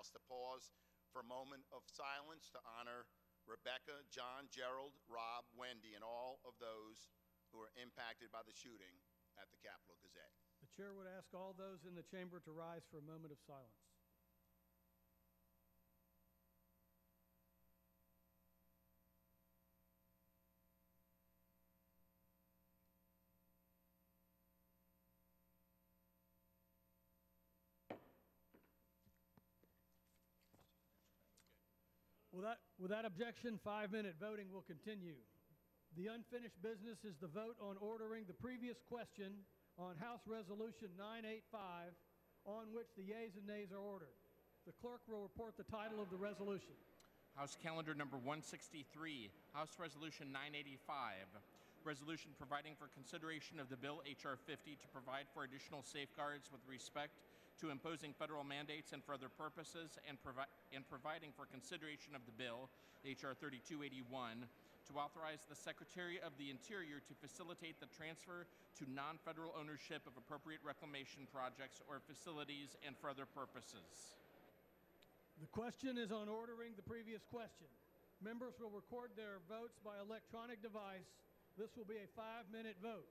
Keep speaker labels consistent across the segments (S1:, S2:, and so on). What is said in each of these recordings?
S1: House to pause for a moment of silence to honor Rebecca, John, Gerald, Rob, Wendy, and all of those who were impacted by the shooting at the Capitol Gazette.
S2: The chair would ask all those in the chamber to rise for a moment of silence. Without objection, 5-minute voting will continue. The unfinished business is the vote on ordering the previous question on House Resolution 985, on which the yeas and nays are ordered. The clerk will report the title of the resolution.
S3: House Calendar Number 163, House Resolution 985, Resolution providing for consideration of the bill H.R. 50 to provide for additional safeguards with respect to imposing federal mandates and for other purposes, and providing for consideration of the bill H.R. 3281 to authorize the Secretary of the Interior to facilitate the transfer to non-federal ownership of appropriate reclamation projects or facilities and for other purposes.
S2: The question is on ordering the previous question. Members will record their votes by electronic device. This will be a 5-minute vote.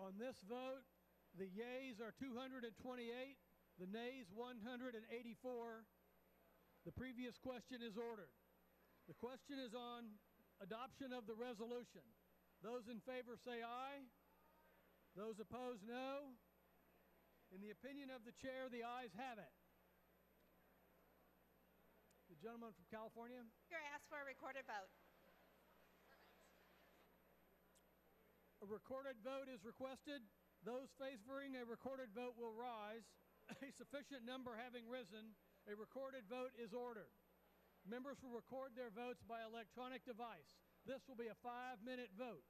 S2: On this vote, the yeas are 228, the nays 184. The previous question is ordered. The question is on adoption of the resolution. Those in favor say aye. Those opposed, no. In the opinion of the chair, the ayes have it. The gentleman from California.
S4: Here, I ask for a recorded vote.
S2: A recorded vote is requested. Those favoring a recorded vote will rise. A sufficient number having risen, a recorded vote is ordered. Members will record their votes by electronic device. This will be a 5-minute vote.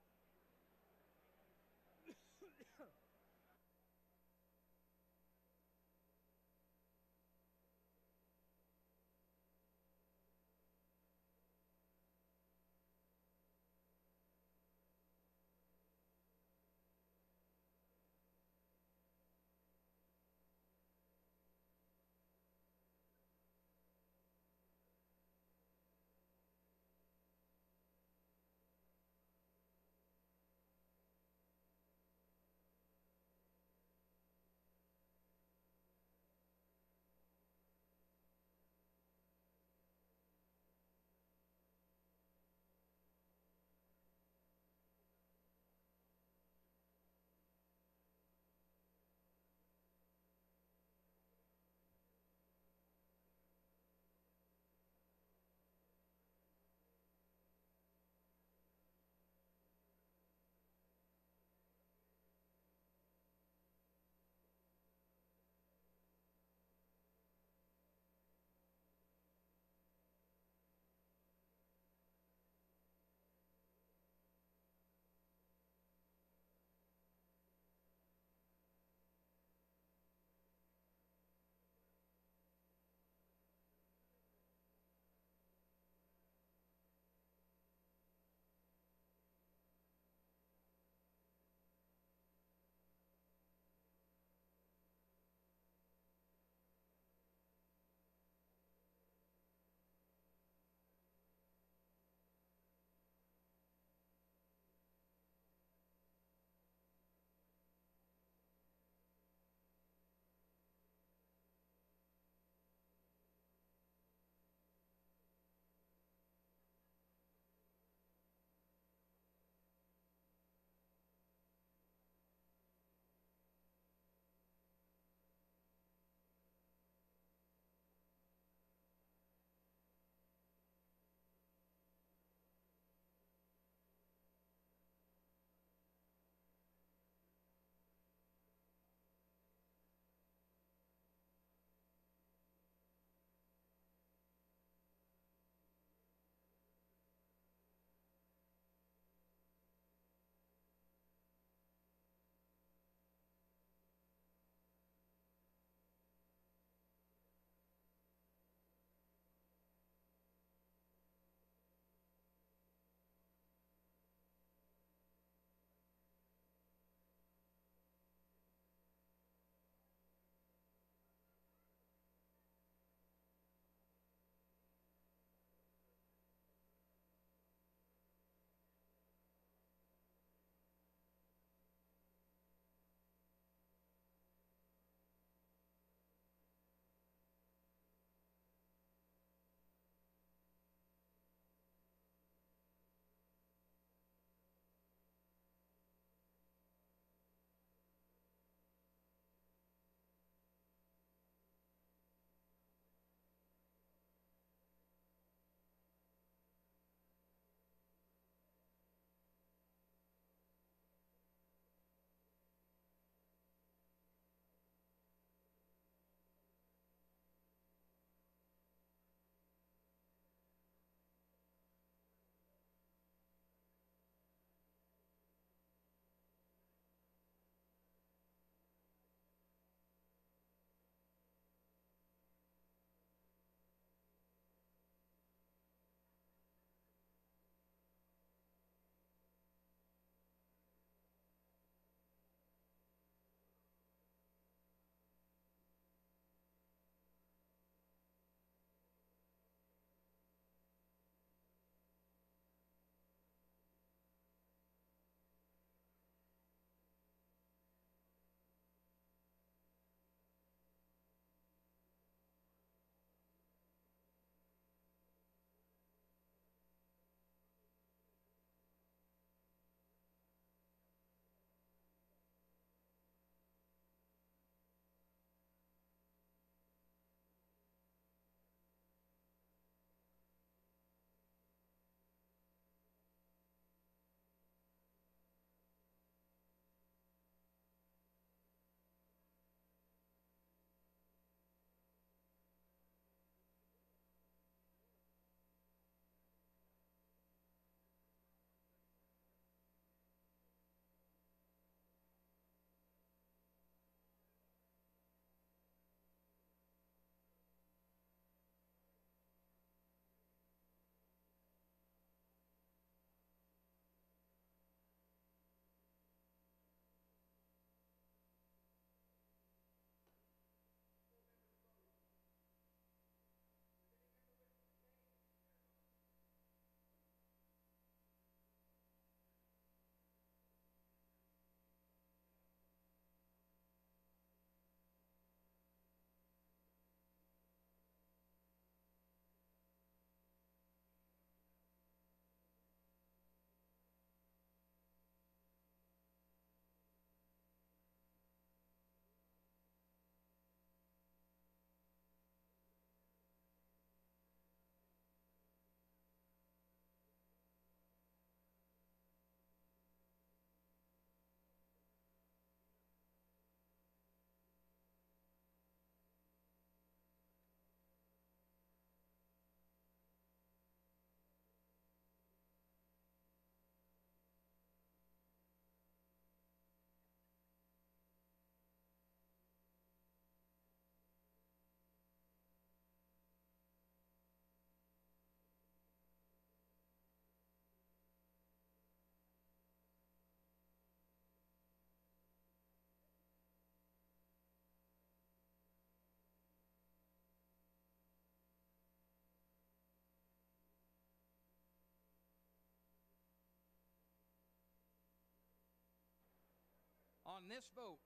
S4: on this vote.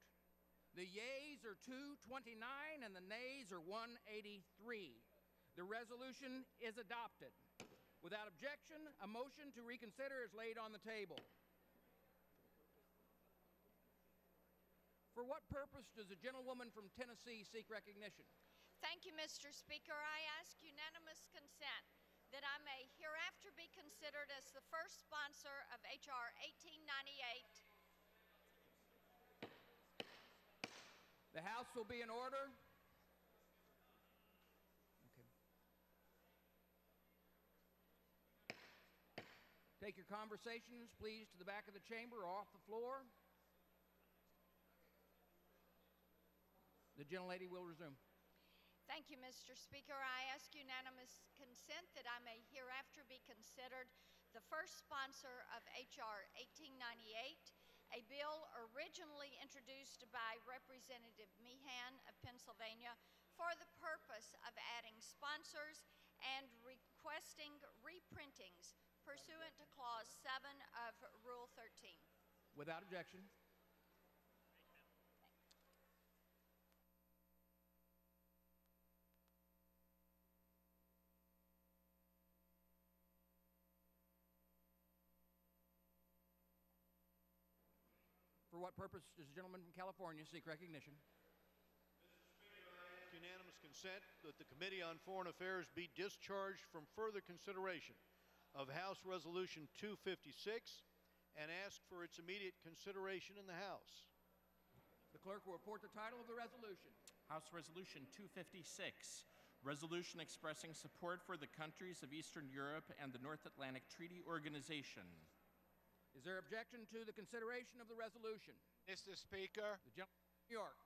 S4: The yeas are 229 and the nays are 183. The resolution is adopted. Without objection, a motion to reconsider is laid on the table. For what purpose does the gentlewoman from Tennessee seek recognition?
S5: Thank you, Mr. Speaker. I ask unanimous consent that I may hereafter be considered as the first sponsor of H.R. 1898.
S4: The House will be in order. Take your conversations, please, to the back of the chamber or off the floor. The gentlelady will resume.
S5: Thank you, Mr. Speaker. I ask unanimous consent that I may hereafter be considered the first sponsor of H.R. 1898, a bill originally introduced by Representative Meehan of Pennsylvania for the purpose of adding sponsors and requesting reprintings pursuant to Clause 7 of Rule 13.
S4: Without objection. For what purpose does the gentleman from California seek recognition?
S6: Unanimous consent that the Committee on Foreign Affairs be discharged from further consideration of House Resolution 256 and ask for its immediate consideration in the House.
S4: The clerk will report the title of the resolution.
S3: House Resolution 256, resolution expressing support for the countries of Eastern Europe and the North Atlantic Treaty Organization.
S4: Is there objection to the consideration of the resolution?
S7: Mr. Speaker,
S4: The gentleman from New York.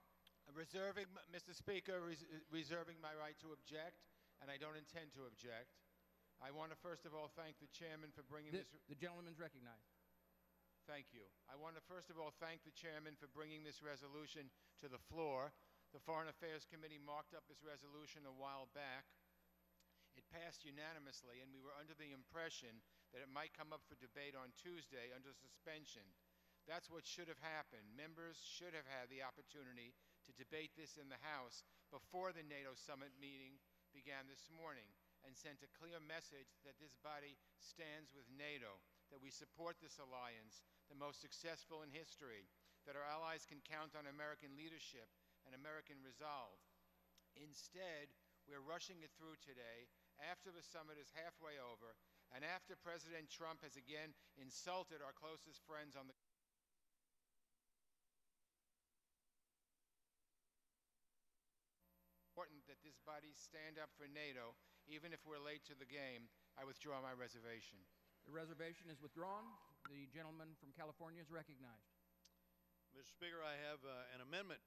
S7: reserving my right to object, and I don't intend to object. I want to first of all thank the chairman for bringing this.
S4: The gentleman's recognized.
S7: Thank you. I want to first of all thank the chairman for bringing this resolution to the floor. The Foreign Affairs Committee marked up this resolution a while back. It passed unanimously, and we were under the impression that it might come up for debate on Tuesday under suspension. That's what should have happened. Members should have had the opportunity to debate this in the House before the NATO summit meeting began this morning and sent a clear message that this body stands with NATO, that we support this alliance, the most successful in history, that our allies can count on American leadership and American resolve. Instead, we're rushing it through today after the summit is halfway over and after President Trump has again insulted our closest friends on the important that this body stand up for NATO, even if we're late to the game. I withdraw my reservation.
S4: The reservation is withdrawn. The gentleman from California is recognized.
S6: Mr. Speaker, I have an amendment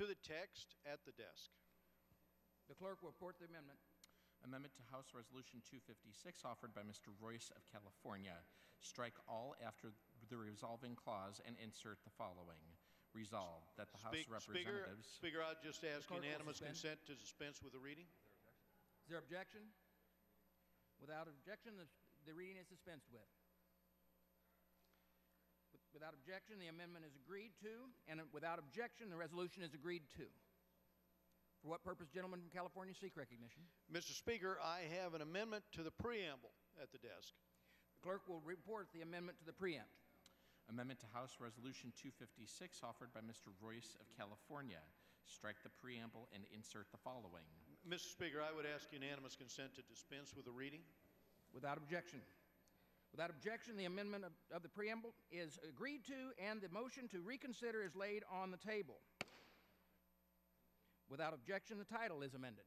S6: to the text at the desk.
S4: The clerk will report the amendment.
S3: Amendment to House Resolution 256 offered by Mr. Royce of California. Strike all after the resolving clause and insert the following. Resolved that the House Representatives...
S6: Speaker, I'd just ask
S4: clerk will
S6: unanimous
S4: suspend.
S6: consent to dispense with the reading.
S4: Is there objection? Without objection, the reading is dispensed with. Without objection, the amendment is agreed to, and without objection, the resolution is agreed to. For what purpose, gentleman from California, seek recognition?
S6: Mr. Speaker, I have an amendment to the preamble at the desk.
S4: The clerk will report the amendment to the preamble.
S3: Amendment to House Resolution 256 offered by Mr. Royce of California. Strike the preamble and insert the following.
S6: Mr. Speaker, I would ask unanimous consent to dispense with the reading.
S4: Without objection. Without objection, the amendment of the preamble is agreed to, and the motion to reconsider is laid on the table. Without objection, the title is amended.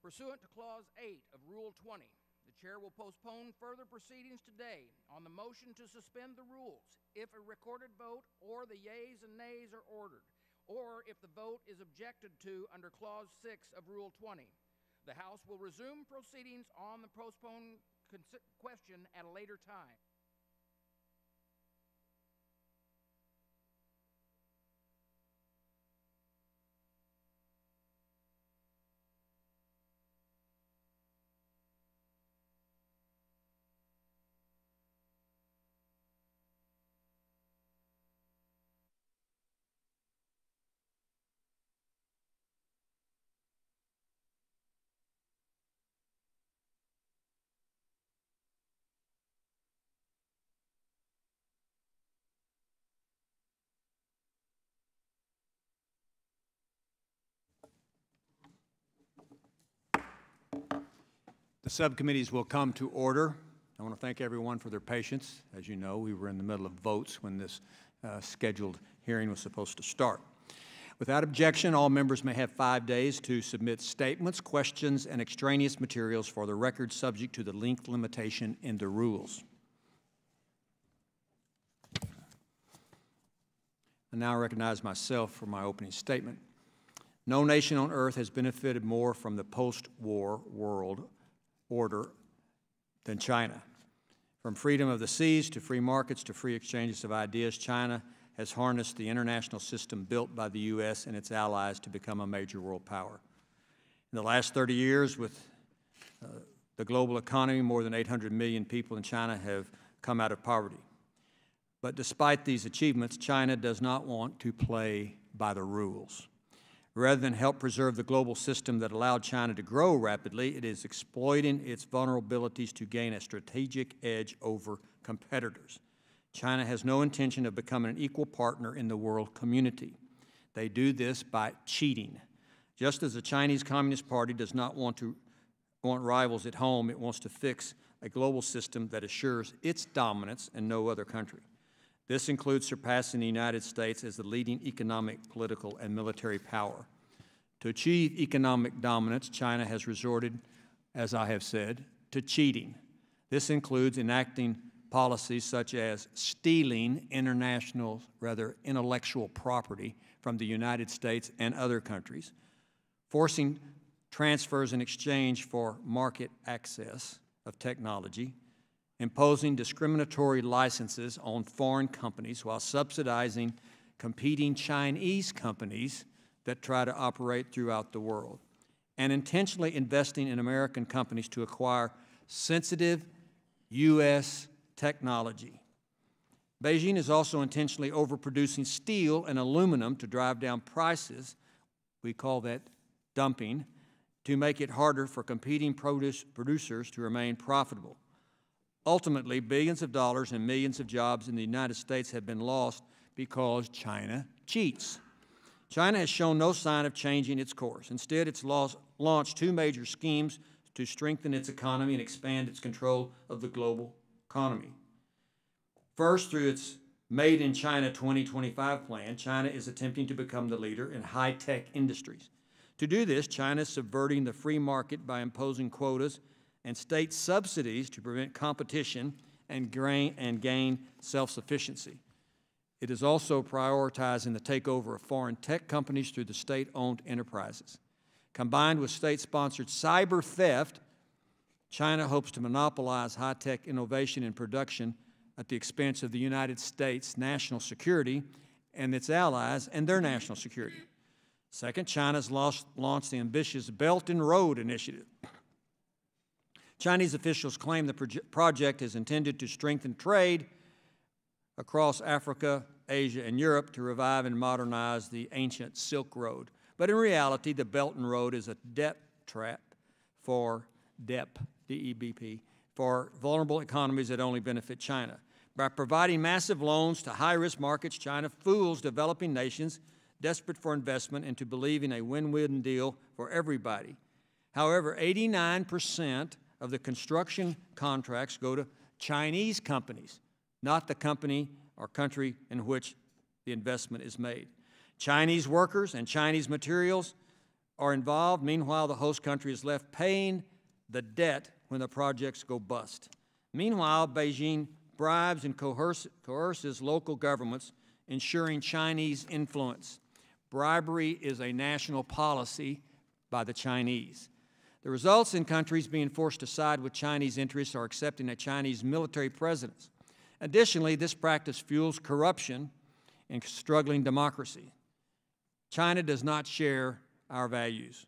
S4: Pursuant to Clause 8 of Rule 20, the Chair will postpone further proceedings today on the motion to suspend the rules if a recorded vote or the yeas and nays are ordered, or if the vote is objected to under Clause 6 of Rule 20. The House will resume proceedings on the postponed question at a later time.
S8: The subcommittees will come to order. I want to thank everyone for their patience. As you know, we were in the middle of votes when this scheduled hearing was supposed to start. Without objection, all members may have 5 days to submit statements, questions, and extraneous materials for the record subject to the length limitation in the rules. I now recognize myself for my opening statement. No nation on earth has benefited more from the post-war world order than China. From freedom of the seas to free markets to free exchanges of ideas, China has harnessed the international system built by the U.S. and its allies to become a major world power. In the last 30 years, with the global economy, more than 800 million people in China have come out of poverty. But despite these achievements, China does not want to play by the rules. Rather than help preserve the global system that allowed China to grow rapidly, it is exploiting its vulnerabilities to gain a strategic edge over competitors. China has no intention of becoming an equal partner in the world community. They do this by cheating. Just as the Chinese Communist Party does not want rivals at home, it wants to fix a global system that assures its dominance and no other country. This includes surpassing the United States as the leading economic, political, and military power. To achieve economic dominance, China has resorted, as I have said, to cheating. This includes enacting policies such as stealing intellectual property from the United States and other countries, forcing transfers in exchange for market access of technology, imposing discriminatory licenses on foreign companies while subsidizing competing Chinese companies that try to operate throughout the world, and intentionally investing in American companies to acquire sensitive U.S. technology. Beijing is also intentionally overproducing steel and aluminum to drive down prices, we call that dumping, to make it harder for competing producers to remain profitable. Ultimately, billions of dollars and millions of jobs in the United States have been lost because China cheats. China has shown no sign of changing its course. Instead, it's launched two major schemes to strengthen its economy and expand its control of the global economy. First, through its Made in China 2025 plan, China is attempting to become the leader in high-tech industries. To do this, China is subverting the free market by imposing quotas and state subsidies to prevent competition and gain self-sufficiency. It is also prioritizing the takeover of foreign tech companies through the state-owned enterprises. Combined with state-sponsored cyber theft, China hopes to monopolize high-tech innovation and production at the expense of the United States' national security and its allies and their national security. Second, China has launched the ambitious Belt and Road Initiative. Chinese officials claim the project is intended to strengthen trade across Africa, Asia, and Europe to revive and modernize the ancient Silk Road. But in reality, the Belt and Road is a debt trap for DEBP, for vulnerable economies that only benefit China. By providing massive loans to high-risk markets, China fools developing nations desperate for investment into believing a win-win deal for everybody. However, 89% of the construction contracts go to Chinese companies, not the company or country in which the investment is made. Chinese workers and Chinese materials are involved. Meanwhile, the host country is left paying the debt when the projects go bust. Meanwhile, Beijing bribes and coerces local governments, ensuring Chinese influence. Bribery is a national policy by the Chinese. The results in countries being forced to side with Chinese interests or accepting a Chinese military presence. Additionally, this practice fuels corruption in struggling democracy. China does not share our values.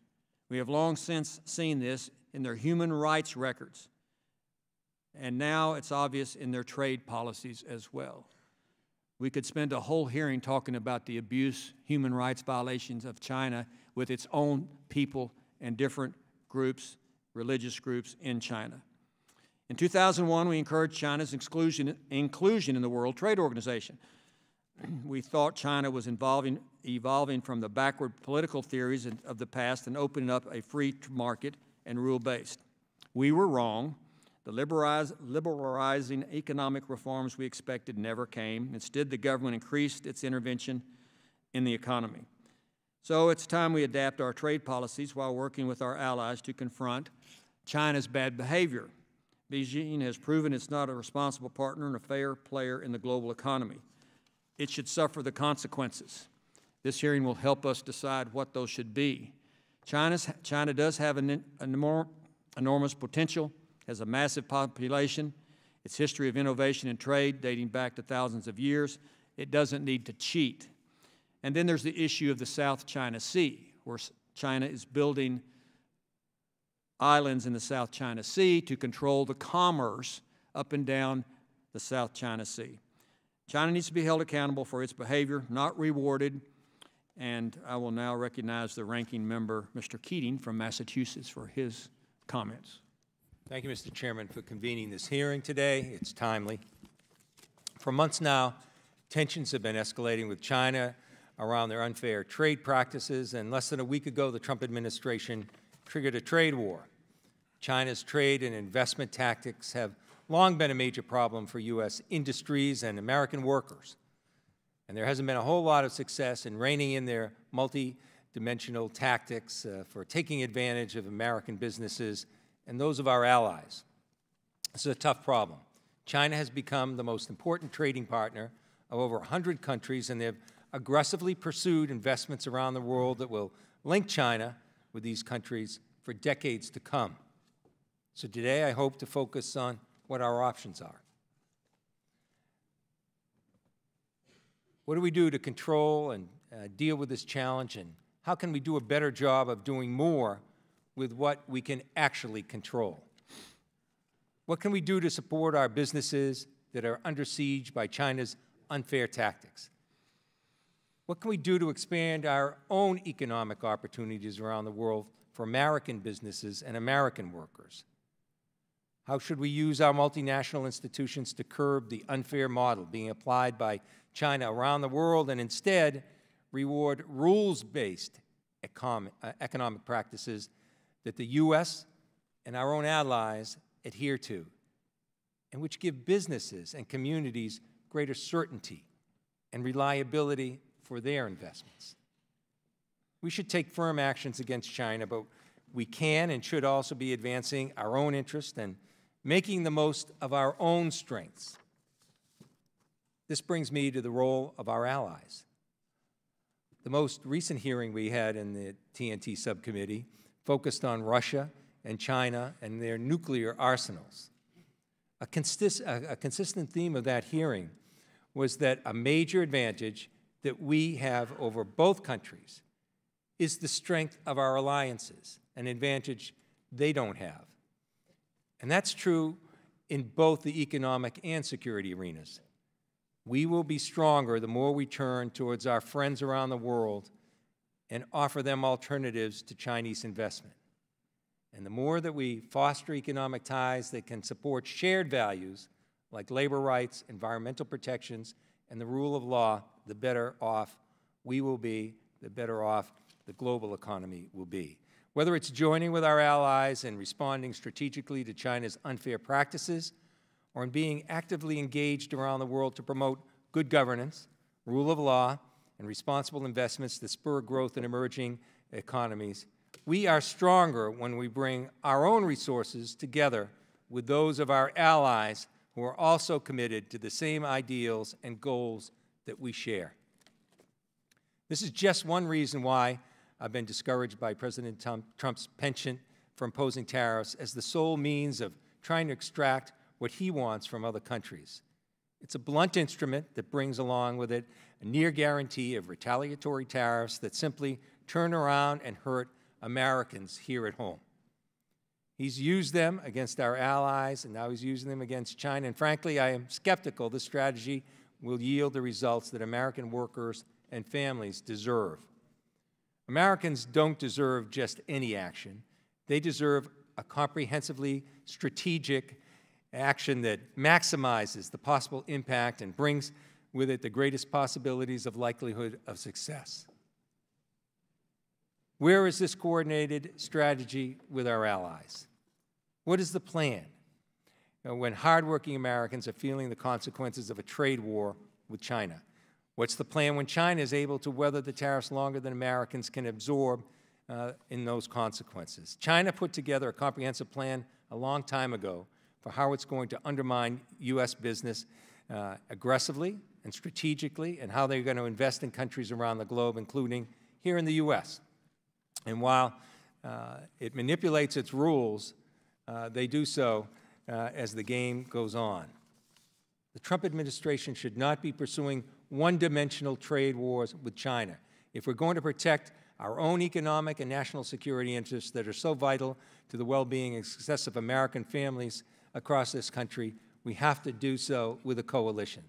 S8: We have long since seen this in their human rights records, and now it's obvious in their trade policies as well. We could spend a whole hearing talking about the abuse, human rights violations of China with its own people and different groups, religious groups in China. In 2001, we encouraged China's inclusion in the World Trade Organization. We thought China was evolving from the backward political theories of the past and opening up a free market and rule-based. We were wrong. The liberalizing economic reforms we expected never came. Instead, the government increased its intervention in the economy. So it's time we adapt our trade policies while working with our allies to confront China's bad behavior. Beijing has proven it's not a responsible partner and a fair player in the global economy. It should suffer the consequences. This hearing will help us decide what those should be. China does have an enormous potential, has a massive population, its history of innovation and trade dating back to thousands of years. It doesn't need to cheat. And then there's the issue of the South China Sea, where China is building islands in the South China Sea to control the commerce up and down the South China Sea. China needs to be held accountable for its behavior, not rewarded. And I will now recognize the ranking member, Mr. Keating from Massachusetts, for his comments.
S9: Thank you, Mr. Chairman, for convening this hearing today. It's timely. For months now, tensions have been escalating with China around their unfair trade practices, and less than a week ago, the Trump administration triggered a trade war. China's trade and investment tactics have long been a major problem for U.S. industries and American workers. And there hasn't been a whole lot of success in reining in their multi-dimensional tactics for taking advantage of American businesses and those of our allies. This is a tough problem. China has become the most important trading partner of over 100 countries, and they've aggressively pursued investments around the world that will link China with these countries for decades to come. So today I hope to focus on what our options are. What do we do to control and deal with this challenge, and how can we do a better job of doing more with what we can actually control? What can we do to support our businesses that are under siege by China's unfair tactics? What can we do to expand our own economic opportunities around the world for American businesses and American workers? How should we use our multinational institutions to curb the unfair model being applied by China around the world and instead reward rules-based economic practices that the U.S. and our own allies adhere to, and which give businesses and communities greater certainty and reliability for their investments? We should take firm actions against China, but we can and should also be advancing our own interests and making the most of our own strengths. This brings me to the role of our allies. The most recent hearing we had in the TNT Subcommittee focused on Russia and China and their nuclear arsenals. A consistent theme of that hearing was that a major advantage that we have over both countries is the strength of our alliances, an advantage they don't have. And that's true in both the economic and security arenas. We will be stronger the more we turn towards our friends around the world and offer them alternatives to Chinese investment. And the more that we foster economic ties that can support shared values like labor rights, environmental protections, and the rule of law, the better off we will be, the better off the global economy will be. Whether it's joining with our allies and responding strategically to China's unfair practices, or in being actively engaged around the world to promote good governance, rule of law, and responsible investments that spur growth in emerging economies, we are stronger when we bring our own resources together with those of our allies who are also committed to the same ideals and goals that we share. This is just one reason why I've been discouraged by President Trump's penchant for imposing tariffs as the sole means of trying to extract what he wants from other countries. It's a blunt instrument that brings along with it a near guarantee of retaliatory tariffs that simply turn around and hurt Americans here at home. He's used them against our allies, and now he's using them against China. And frankly, I am skeptical this strategy will yield the results that American workers and families deserve. Americans don't deserve just any action. They deserve a comprehensively strategic action that maximizes the possible impact and brings with it the greatest possibilities of likelihood of success. Where is this coordinated strategy with our allies? What is the plan when hardworking Americans are feeling the consequences of a trade war with China? What's the plan when China is able to weather the tariffs longer than Americans can absorb in those consequences? China put together a comprehensive plan a long time ago for how it's going to undermine U.S. business aggressively and strategically, and how they're going to invest in countries around the globe, including here in the U.S. And while it manipulates its rules, they do so as the game goes on. The Trump administration should not be pursuing one-dimensional trade wars with China. If we're going to protect our own economic and national security interests that are so vital to the well-being and success of American families across this country, we have to do so with a coalition.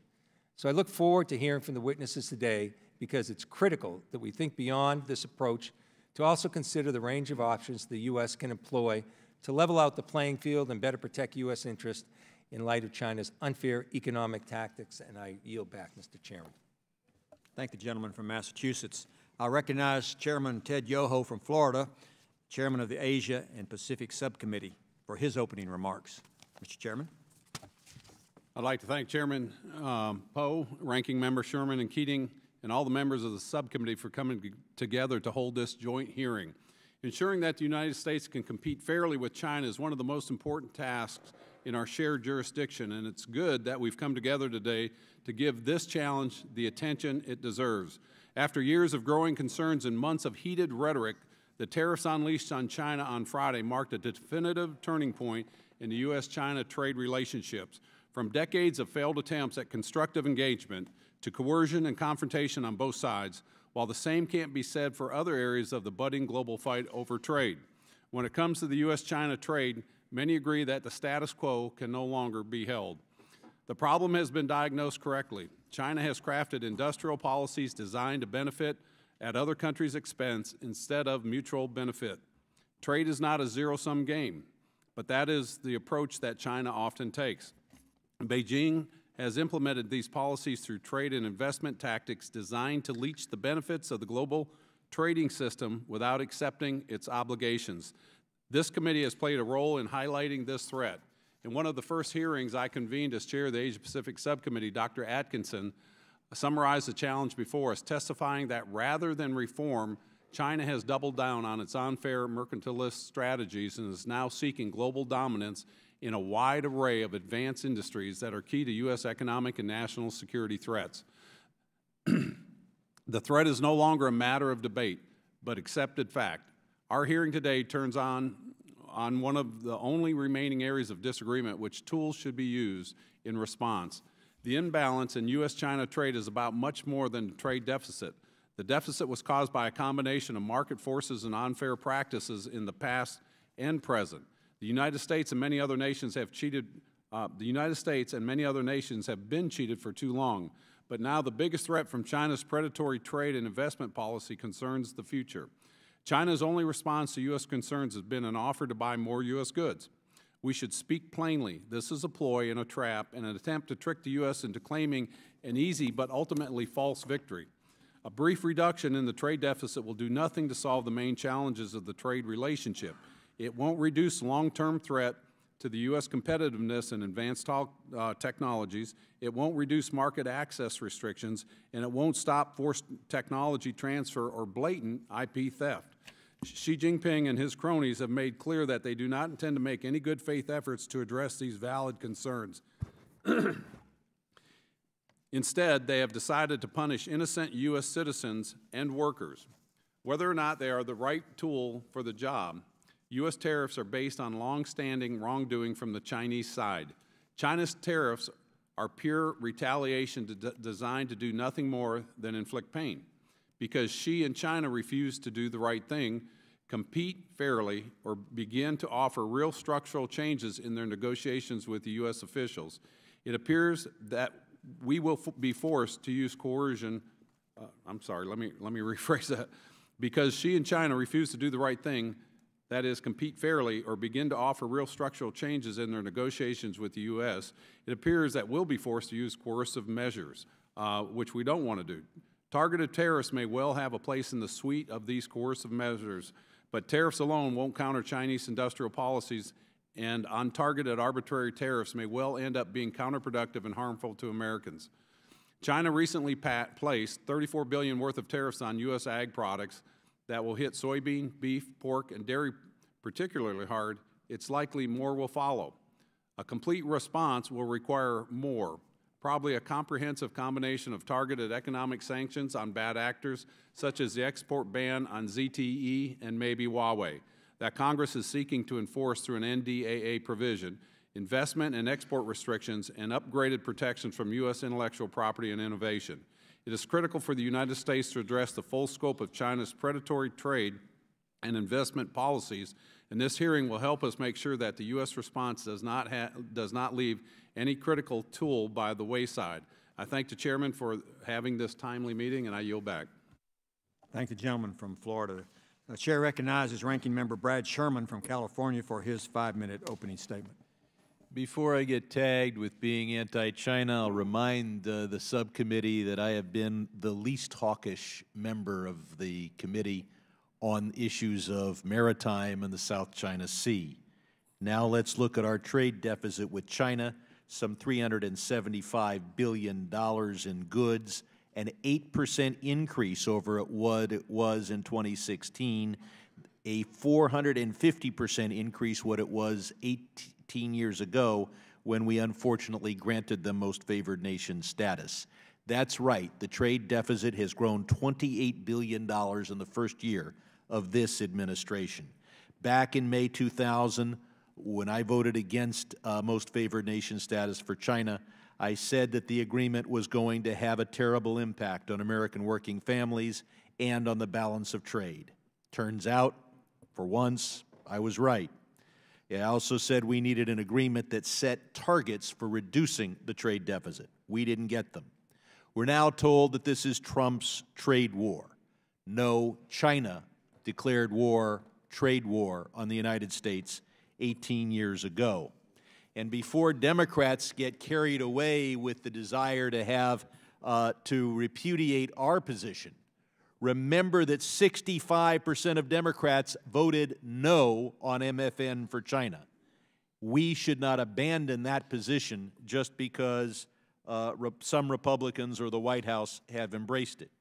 S9: So I look forward to hearing from the witnesses today, because it's critical that we think beyond this approach to also consider the range of options the U.S. can employ to level out the playing field and better protect U.S. interests in light of China's unfair economic tactics. And I yield back, Mr. Chairman.
S8: Thank the gentleman from Massachusetts. I recognize Chairman Ted Yoho from Florida, Chairman of the Asia and Pacific Subcommittee, for his opening remarks. Mr. Chairman.
S10: I'd like to thank Chairman Poe, Ranking Member Sherman and Keating, and all the members of the subcommittee for coming together to hold this joint hearing. Ensuring that the United States can compete fairly with China is one of the most important tasks in our shared jurisdiction, and it's good that we've come together today to give this challenge the attention it deserves. After years of growing concerns and months of heated rhetoric, the tariffs unleashed on China on Friday marked a definitive turning point in the U.S.-China trade relationships. From decades of failed attempts at constructive engagement to coercion and confrontation on both sides, while the same can't be said for other areas of the budding global fight over trade. When it comes to the U.S.-China trade, many agree that the status quo can no longer be held. The problem has been diagnosed correctly. China has crafted industrial policies designed to benefit at other countries' expense instead of mutual benefit. Trade is not a zero-sum game, but that is the approach that China often takes. Beijing has implemented these policies through trade and investment tactics designed to leech the benefits of the global trading system without accepting its obligations. This committee has played a role in highlighting this threat. In one of the first hearings I convened as chair of the Asia-Pacific Subcommittee, Dr. Atkinson summarized the challenge before us, testifying that rather than reform, China has doubled down on its unfair mercantilist strategies and is now seeking global dominance in a wide array of advanced industries that are key to U.S. economic and national security threats. The threat is no longer a matter of debate, but accepted fact. Our hearing today turns on one of the only remaining areas of disagreement, which tools should be used in response. The imbalance in U.S.-China trade is about much more than a trade deficit. The deficit was caused by a combination of market forces and unfair practices in the past and present. The United States and many other nations have been cheated for too long. But now the biggest threat from China's predatory trade and investment policy concerns the future. China's only response to U.S. concerns has been an offer to buy more U.S. goods. We should speak plainly. This is a ploy and a trap and an attempt to trick the U.S. into claiming an easy but ultimately false victory. A brief reduction in the trade deficit will do nothing to solve the main challenges of the trade relationship. It won't reduce long-term threat to the U.S. competitiveness in advanced technologies. It won't reduce market access restrictions, and it won't stop forced technology transfer or blatant IP theft. Xi Jinping and his cronies have made clear that they do not intend to make any good faith efforts to address these valid concerns. Instead, they have decided to punish innocent U.S. citizens and workers. Whether or not they are the right tool for the job, U.S. tariffs are based on long-standing wrongdoing from the Chinese side. China's tariffs are pure retaliation designed to do nothing more than inflict pain. Because Xi and China refuse to do the right thing, compete fairly, or begin to offer real structural changes in their negotiations with the U.S. officials, it appears that we will be forced to use coercion. Let me rephrase that. Because Xi and China refuse to do the right thing, that is, compete fairly or begin to offer real structural changes in their negotiations with the U.S., it appears that we'll be forced to use coercive measures, which we don't want to do. Targeted tariffs may well have a place in the suite of these coercive measures, but tariffs alone won't counter Chinese industrial policies and untargeted arbitrary tariffs may well end up being counterproductive and harmful to Americans. China recently placed $34 billion worth of tariffs on U.S. ag products that will hit soybean, beef, pork, and dairy particularly hard. It's likely more will follow. A complete response will require more, probably a comprehensive combination of targeted economic sanctions on bad actors, such as the export ban on ZTE and maybe Huawei, that Congress is seeking to enforce through an NDAA provision, investment and export restrictions, and upgraded protections from U.S. intellectual property and innovation. It is critical for the United States to address the full scope of China's predatory trade and investment policies, and this hearing will help us make sure that the U.S. response does not leave any critical tool by the wayside. I thank the Chairman for having this timely meeting, and I yield back.
S8: Thank the gentleman from Florida. The Chair recognizes Ranking Member Brad Sherman from California for his 5-minute opening statement.
S11: Before I get tagged with being anti-China, I'll remind the subcommittee that I have been the least hawkish member of the committee on issues of maritime and the South China Sea. Now let's look at our trade deficit with China, some $375 billion in goods, an 8% increase over what it was in 2016, a 450% increase what it was 18 years ago when we unfortunately granted them most favored nation status. That's right, the trade deficit has grown $28 billion in the first year of this administration. Back in May 2000, when I voted against most favored nation status for China, I said that the agreement was going to have a terrible impact on American working families and on the balance of trade. Turns out, for once, I was right. I also said we needed an agreement that set targets for reducing the trade deficit. We didn't get them. We're now told that this is Trump's trade war. No, China declared war, trade war, on the United States 18 years ago. And before Democrats get carried away with the desire to have to repudiate our position, remember that 65% of Democrats voted no on MFN for China. We should not abandon that position just because some Republicans or the White House have embraced it.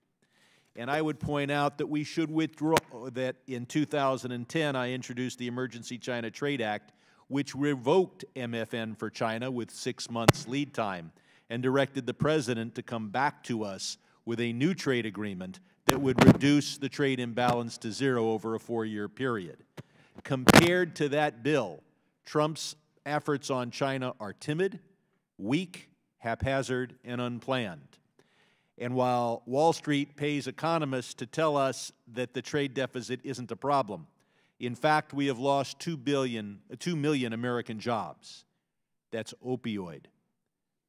S11: And I would point out that we should withdraw, that in 2010 I introduced the Emergency China Trade Act, which revoked MFN for China with 6 months lead time and directed the President to come back to us with a new trade agreement that would reduce the trade imbalance to zero over a 4-year period. Compared to that bill, Trump's efforts on China are timid, weak, haphazard, and unplanned. And while Wall Street pays economists to tell us that the trade deficit isn't a problem, in fact, we have lost 2 million American jobs. That's opioid.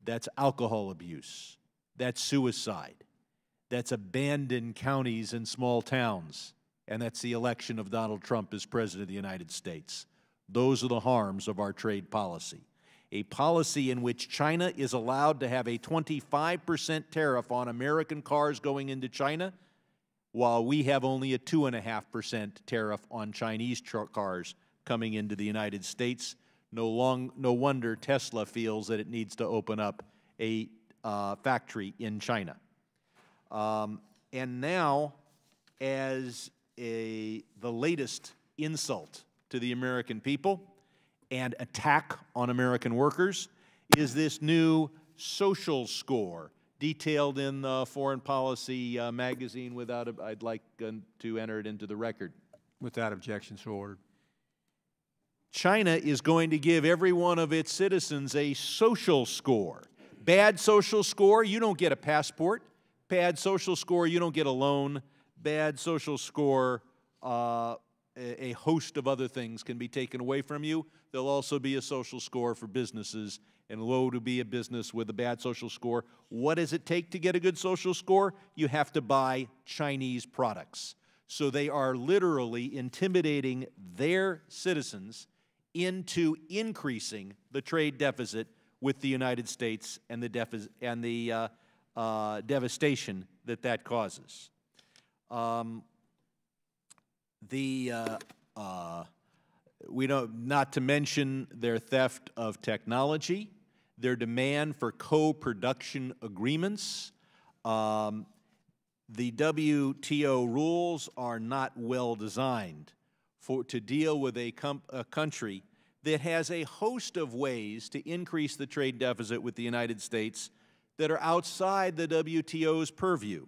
S11: That's alcohol abuse. That's suicide. That's abandoned counties and small towns. And that's the election of Donald Trump as President of the United States. Those are the harms of our trade policy. A policy in which China is allowed to have a 25% tariff on American cars going into China, while we have only a 2.5% tariff on Chinese cars coming into the United States. No wonder Tesla feels that it needs to open up a factory in China. And now, as the latest insult to the American people and attack on American workers, is this new social score detailed in the Foreign Policy magazine. I'd like to enter it into the record.
S8: Without objection, so ordered.
S11: China is going to give every one of its citizens a social score. Bad social score, you don't get a passport. Bad social score, you don't get a loan. Bad social score, a host of other things can be taken away from you. There'll also be a social score for businesses, and woe to be a business with a bad social score. What does it take to get a good social score? You have to buy Chinese products. So they are literally intimidating their citizens into increasing the trade deficit with the United States and the devastation that causes. not to mention their theft of technology, their demand for co-production agreements. The WTO rules are not well designed to deal with a country that has a host of ways to increase the trade deficit with the United States that are outside the WTO's purview,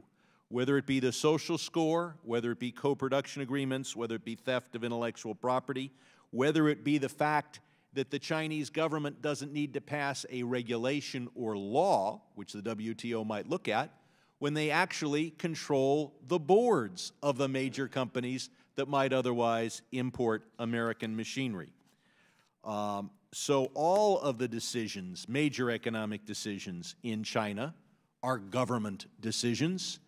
S11: whether it be the social score, whether it be co-production agreements, whether it be theft of intellectual property, whether it be the fact that the Chinese government doesn't need to pass a regulation or law, which the WTO might look at, when they actually control the boards of the major companies that might otherwise import American machinery. So all of the decisions, major economic decisions in China, are government decisions.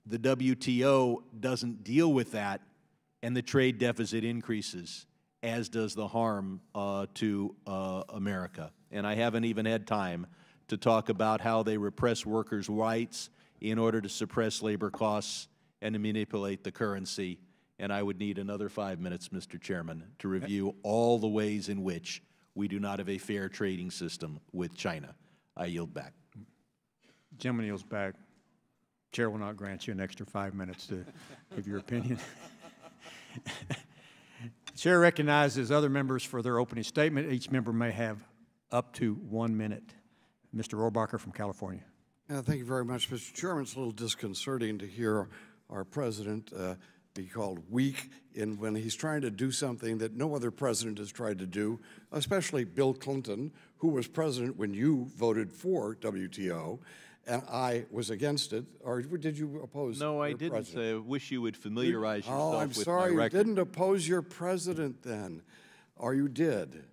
S11: The WTO doesn't deal with that, and the trade deficit increases, as does the harm to America. And I haven't even had time to talk about how they repress workers' rights in order to suppress labor costs and to manipulate the currency. And I would need another 5 minutes, Mr. Chairman, to review all the ways in which we do not have a fair trading system with China. I yield back.
S8: Gentleman yields back. Chair will not grant you an extra 5 minutes to give your opinion. Chair recognizes other members for their opening statement. Each member may have up to 1 minute. Mr. Rohrabacher from California.
S12: Thank you very much, Mr. Chairman. It's a little disconcerting to hear our president be called weak when he's trying to do something that no other president has tried to do, especially Bill Clinton, who was president when you voted for WTO, and I was against it. Or did you oppose?
S11: No, I didn't. I wish you would familiarize yourself
S12: I'm
S11: with
S12: sorry,
S11: my record.
S12: you didn't oppose your president then, or you did?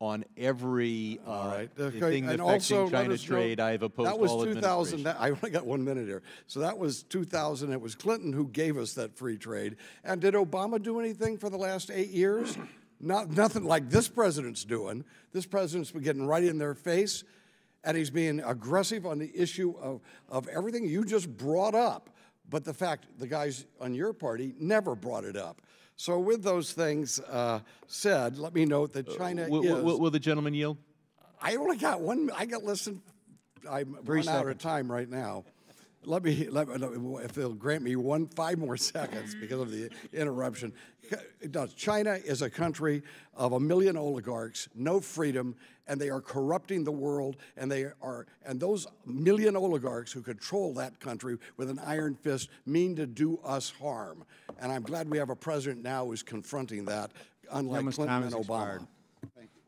S11: On every thing
S12: and
S11: affecting
S12: also,
S11: China trade, I have opposed
S12: that was
S11: all
S12: 2000.
S11: administration.
S12: I only got 1 minute here. So that was 2000. It was Clinton who gave us that free trade. And did Obama do anything for the last 8 years? Nothing like this president's doing. This president's been getting right in their face, and he's being aggressive on the issue of everything you just brought up. But the fact the guys on your party never brought it up. So with those things said, let me note that China is...
S11: Will the gentleman yield?
S12: I only got one. I got listen. I'm running out of time right now. Let me, if they'll grant me 5 more seconds because of the interruption. China is a country of 1 million oligarchs, no freedom, and they are corrupting the world. And those 1 million oligarchs who control that country with an iron fist mean to do us harm. And I'm glad we have a president now who's confronting that, unlike Clinton and Obama. Thank you.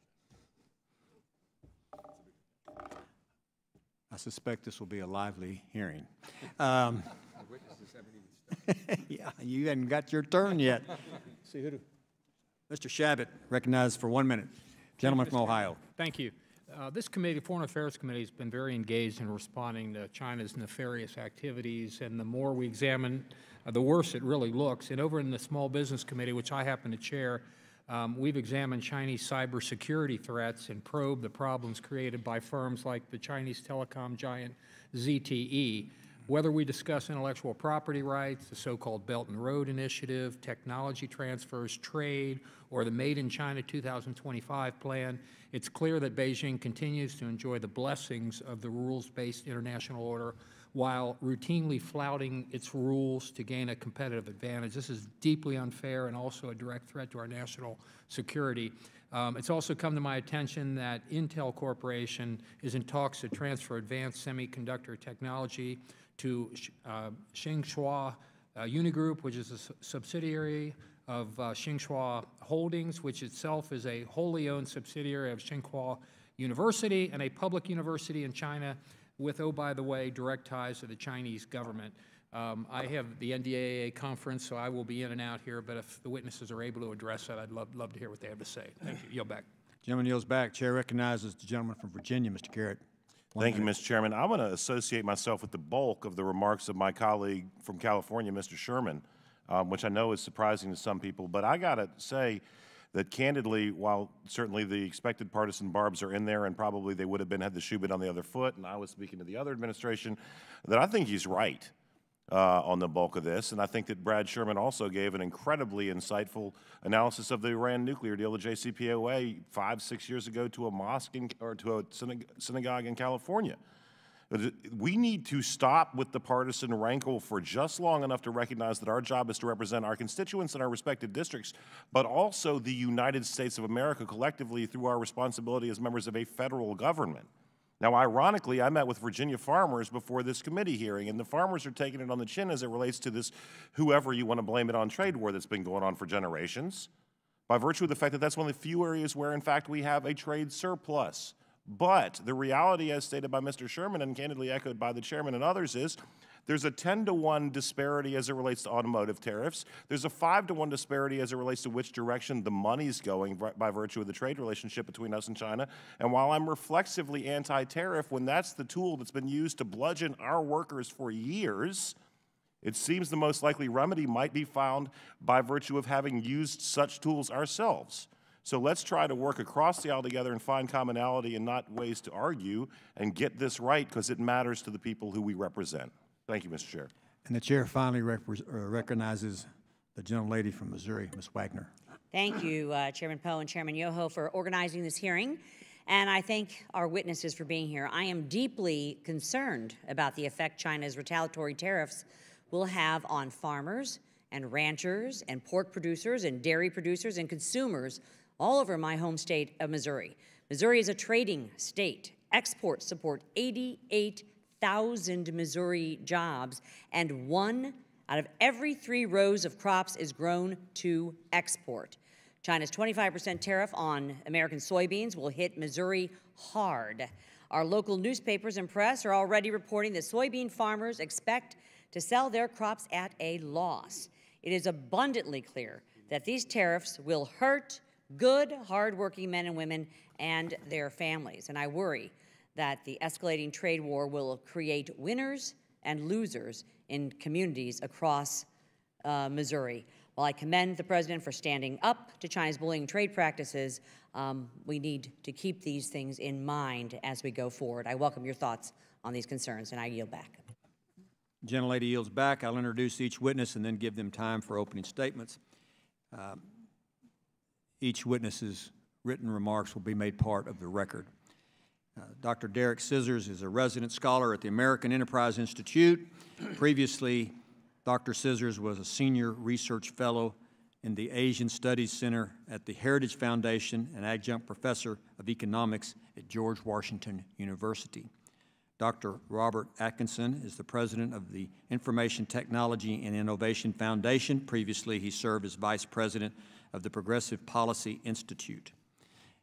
S8: I suspect this will be a lively hearing. Yeah, you hadn't got your turn yet. Mr. Shabbat, recognized for 1 minute. Gentleman from Ohio.
S13: Thank you. This committee, Foreign Affairs Committee, has been very engaged in responding to China's nefarious activities, and the more we examine, the worse it really looks. And over in the Small Business Committee, which I happen to chair, we've examined Chinese cybersecurity threats and probed the problems created by firms like the Chinese telecom giant ZTE. Whether we discuss intellectual property rights, the so-called Belt and Road Initiative, technology transfers, trade, or the Made in China 2025 plan, it's clear that Beijing continues to enjoy the blessings of the rules-based international order while routinely flouting its rules to gain a competitive advantage. This is deeply unfair and also a direct threat to our national security. It's also come to my attention that Intel Corporation is in talks to transfer advanced semiconductor technology to Tsinghua Unigroup, which is a subsidiary of Tsinghua Holdings, which itself is a wholly owned subsidiary of Tsinghua University and a public university in China with, oh, by the way, direct ties to the Chinese government. I have the NDAA conference, so I will be in and out here, but if the witnesses are able to address that, I'd love to hear what they have to say. Thank you. Yield back.
S8: Gentleman yields back. Chair recognizes the gentleman from Virginia, Mr. Garrett.
S14: Thank you, Mr. Chairman. I'm going to associate myself with the bulk of the remarks of my colleague from California, Mr. Sherman, which I know is surprising to some people. But I got to say that candidly, while certainly the expected partisan barbs are in there and probably they would have been had the shoe been on the other foot, and I was speaking to the other administration, that I think he's right. on the bulk of this, and I think that Brad Sherman also gave an incredibly insightful analysis of the Iran nuclear deal, the JCPOA, 5-6 years ago to a mosque or to a synagogue in California. We need to stop with the partisan rankle for just long enough to recognize that our job is to represent our constituents in our respective districts, but also the United States of America collectively through our responsibility as members of a federal government. Now, ironically, I met with Virginia farmers before this committee hearing, and the farmers are taking it on the chin as it relates to this, whoever you want to blame it on, trade war that's been going on for generations, by virtue of the fact that that's one of the few areas where, in fact, we have a trade surplus. But the reality, as stated by Mr. Sherman and candidly echoed by the chairman and others, is there's a 10-to-1 disparity as it relates to automotive tariffs. There's a 5-to-1 disparity as it relates to which direction the money's going by virtue of the trade relationship between us and China. And while I'm reflexively anti-tariff, when that's the tool that's been used to bludgeon our workers for years, it seems the most likely remedy might be found by virtue of having used such tools ourselves. So let's try to work across the aisle together and find commonality and not ways to argue and get this right because it matters to the people who we represent. Thank you, Mr. Chair.
S15: And the chair finally recognizes the gentlelady from Missouri, Ms. Wagner.
S16: Thank you, Chairman Poe and Chairman Yoho, for organizing this hearing. And I thank our witnesses for being here. I am deeply concerned about the effect China's retaliatory tariffs will have on farmers and ranchers and pork producers and dairy producers and consumers all over my home state of Missouri. Missouri is a trading state. Exports support 88,000 Missouri jobs, and 1 out of every 3 rows of crops is grown to export. China's 25% tariff on American soybeans will hit Missouri hard. Our local newspapers and press are already reporting that soybean farmers expect to sell their crops at a loss. It is abundantly clear that these tariffs will hurt good, hardworking men and women and their families. And I worry that the escalating trade war will create winners and losers in communities across Missouri. While I commend the President for standing up to China's bullying trade practices, we need to keep these things in mind as we go forward. I welcome your thoughts on these concerns, and I yield back.
S8: Gentlelady yields back. I'll introduce each witness and then give them time for opening statements. Each witness's written remarks will be made part of the record. Dr. Derek Scissors is a resident scholar at the American Enterprise Institute. Previously, Dr. Scissors was a senior research fellow in the Asian Studies Center at the Heritage Foundation and adjunct professor of economics at George Washington University. Dr. Robert Atkinson is the president of the Information Technology and Innovation Foundation. Previously, he served as vice president of the Progressive Policy Institute.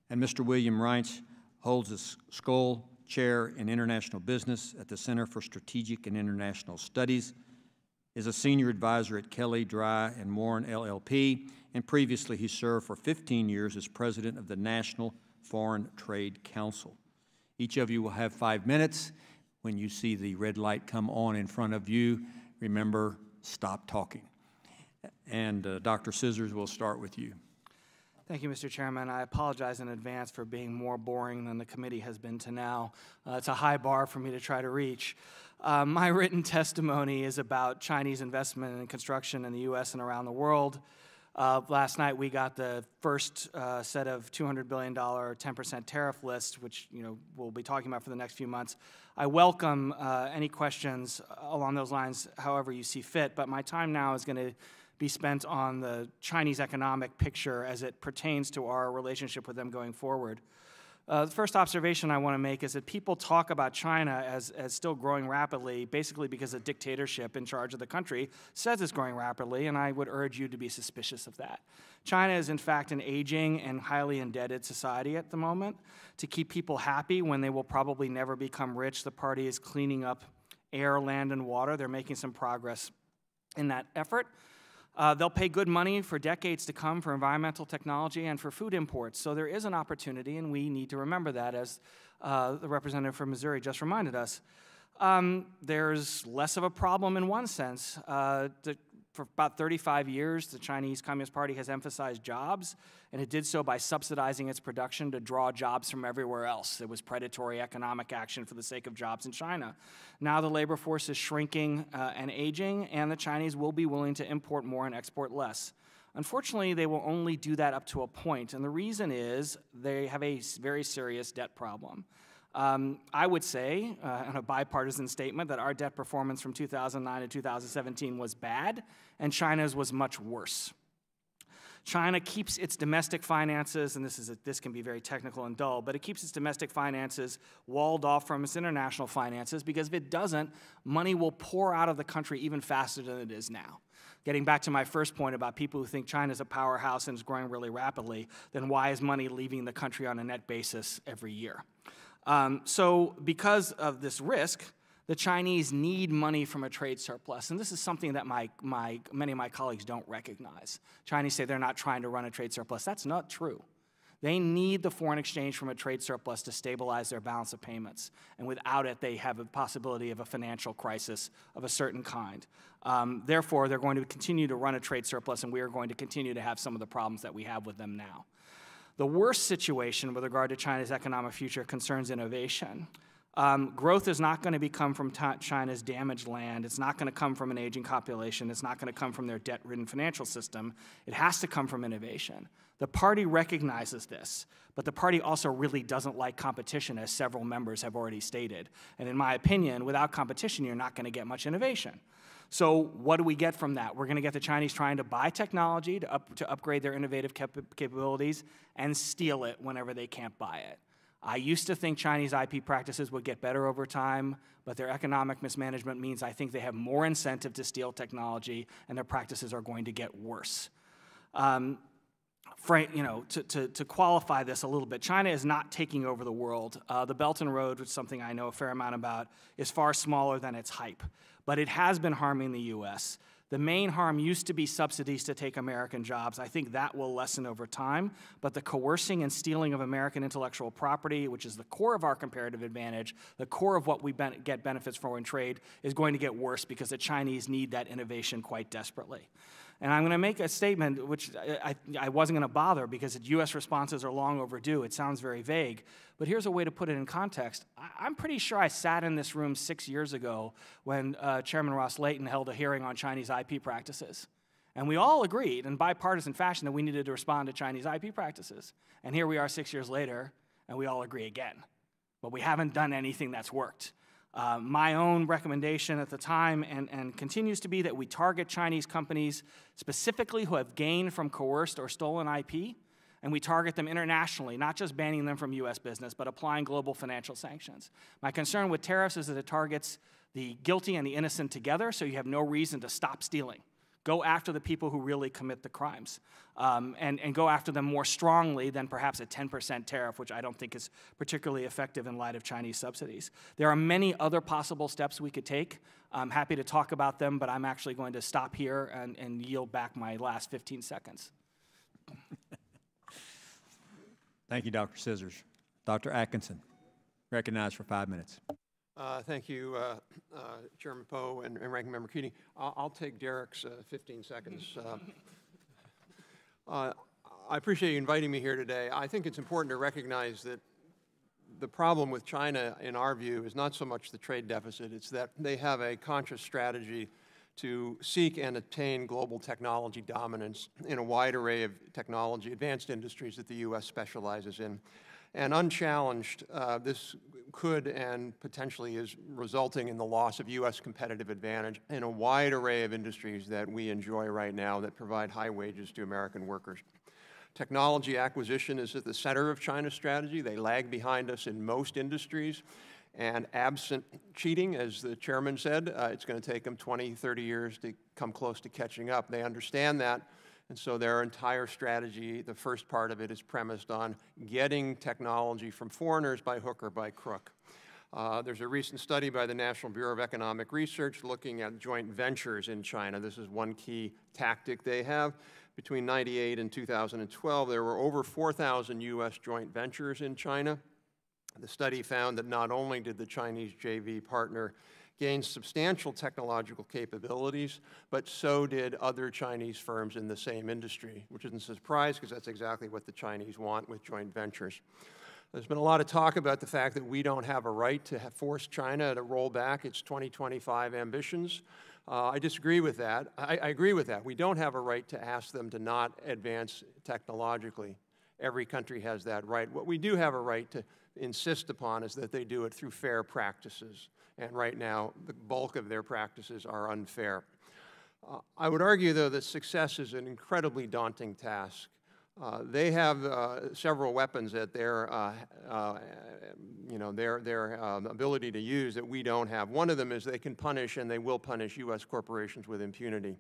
S8: And Mr. William Reinsch holds a Skoll Chair in International Business at the Center for Strategic and International Studies, is a senior advisor at Kelly, Dry, and Warren LLP, and previously he served for 15 years as president of the National Foreign Trade Council. Each of you will have 5 minutes. When you see the red light come on in front of you, remember, stop talking. And Dr. Scissors, we'll start with you.
S17: Thank you, Mr. Chairman. I apologize in advance for being more boring than the committee has been to now. It's a high bar for me to try to reach. My written testimony is about Chinese investment in construction in the U.S. and around the world. Last night we got the first set of $200 billion 10% tariff list, which we'll be talking about for the next few months. I welcome any questions along those lines, however you see fit, but my time now is going to be spent on the Chinese economic picture as it pertains to our relationship with them going forward. The first observation I want to make is that people talk about China as still growing rapidly, basically because a dictatorship in charge of the country says it's growing rapidly, and I would urge you to be suspicious of that. China is, in fact, an aging and highly indebted society at the moment. To keep people happy when they will probably never become rich, the party is cleaning up air, land, and water. They're making some progress in that effort. They'll pay good money for decades to come for environmental technology and for food imports. So there is an opportunity, and we need to remember that, as the representative from Missouri just reminded us. There's less of a problem in one sense. The For about 35 years, the Chinese Communist Party has emphasized jobs, and it did so by subsidizing its production to draw jobs from everywhere else. It was predatory economic action for the sake of jobs in China. Now the labor force is shrinking and aging, and the Chinese will be willing to import more and export less. Unfortunately, they will only do that up to a point, and the reason is they have a very serious debt problem. I would say, in a bipartisan statement, that our debt performance from 2009 to 2017 was bad, and China's was much worse. China keeps its domestic finances, and this can be very technical and dull, but it keeps its domestic finances walled off from its international finances, because if it doesn't, money will pour out of the country even faster than it is now. Getting back to my first point about people who think China's a powerhouse and is growing really rapidly, then why is money leaving the country on a net basis every year? So because of this risk, the Chinese need money from a trade surplus, and this is something that many of my colleagues don't recognize. Chinese say they're not trying to run a trade surplus. That's not true. They need the foreign exchange from a trade surplus to stabilize their balance of payments, and without it, they have a possibility of a financial crisis of a certain kind. Therefore, they're going to continue to run a trade surplus, and we are going to continue to have some of the problems that we have with them now. The worst situation with regard to China's economic future concerns innovation. Growth is not going to come from China's damaged land. It's not going to come from an aging population. It's not going to come from their debt-ridden financial system. It has to come from innovation. The party recognizes this, but the party also really doesn't like competition, as several members have already stated. And in my opinion, without competition, you're not going to get much innovation. So what do we get from that? We're going to get the Chinese trying to buy technology to upgrade their innovative capabilities and steal it whenever they can't buy it. I used to think Chinese IP practices would get better over time, but their economic mismanagement means I think they have more incentive to steal technology, and their practices are going to get worse. To qualify this a little bit, China is not taking over the world. The Belt and Road, which is something I know a fair amount about, is far smaller than its hype, but it has been harming the U.S. The main harm used to be subsidies to take American jobs. I think that will lessen over time, but the coercing and stealing of American intellectual property, which is the core of our comparative advantage, the core of what we get benefits for in trade, is going to get worse because the Chinese need that innovation quite desperately. And I'm going to make a statement which I wasn't going to bother because U.S. responses are long overdue. It sounds very vague. But here's a way to put it in context. I'm pretty sure I sat in this room 6 years ago when Chairman Ross Layton held a hearing on Chinese IP practices. And we all agreed in bipartisan fashion that we needed to respond to Chinese IP practices. And here we are 6 years later, and we all agree again. But we haven't done anything that's worked. My own recommendation at the time and continues to be that we target Chinese companies specifically who have gained from coerced or stolen IP, and we target them internationally, not just banning them from U.S. business, but applying global financial sanctions. My concern with tariffs is that it targets the guilty and the innocent together, so you have no reason to stop stealing. Go after the people who really commit the crimes, and go after them more strongly than perhaps a 10% tariff, which I don't think is particularly effective in light of Chinese subsidies. There are many other possible steps we could take. I'm happy to talk about them, but I'm actually going to stop here and yield back my last 15 seconds.
S8: Thank you, Dr. Scissors. Dr. Atkinson, recognized for 5 minutes.
S18: Thank you, Chairman Poe and Ranking Member Keating. I'll take Derek's 15 seconds. I appreciate you inviting me here today. I think it's important to recognize that the problem with China, in our view, is not so much the trade deficit. It's that they have a conscious strategy to seek and attain global technology dominance in a wide array of technology, advanced industries that the U.S. specializes in. And unchallenged, this could and potentially is resulting in the loss of U.S. competitive advantage in a wide array of industries that we enjoy right now that provide high wages to American workers. Technology acquisition is at the center of China's strategy. They lag behind us in most industries. And absent cheating, as the chairman said, it's going to take them 20, 30 years to come close to catching up. They understand that. And so their entire strategy, the first part of it, is premised on getting technology from foreigners by hook or by crook. There's a recent study by the National Bureau of Economic Research looking at joint ventures in China. This is one key tactic they have. Between 1998 and 2012, there were over 4,000 U.S. joint ventures in China. The study found that not only did the Chinese JV partner gained substantial technological capabilities, but so did other Chinese firms in the same industry, which isn't a surprise because that's exactly what the Chinese want with joint ventures. There's been a lot of talk about the fact that we don't have a right to force China to roll back its 2025 ambitions. I disagree with that. I agree with that. We don't have a right to ask them to not advance technologically. Every country has that right. What we do have a right to insist upon is that they do it through fair practices. And right now, the bulk of their practices are unfair. I would argue, though, that success is an incredibly daunting task. They have several weapons at their, ability to use that we don't have. One of them is they can punish, and they will punish, U.S. corporations with impunity.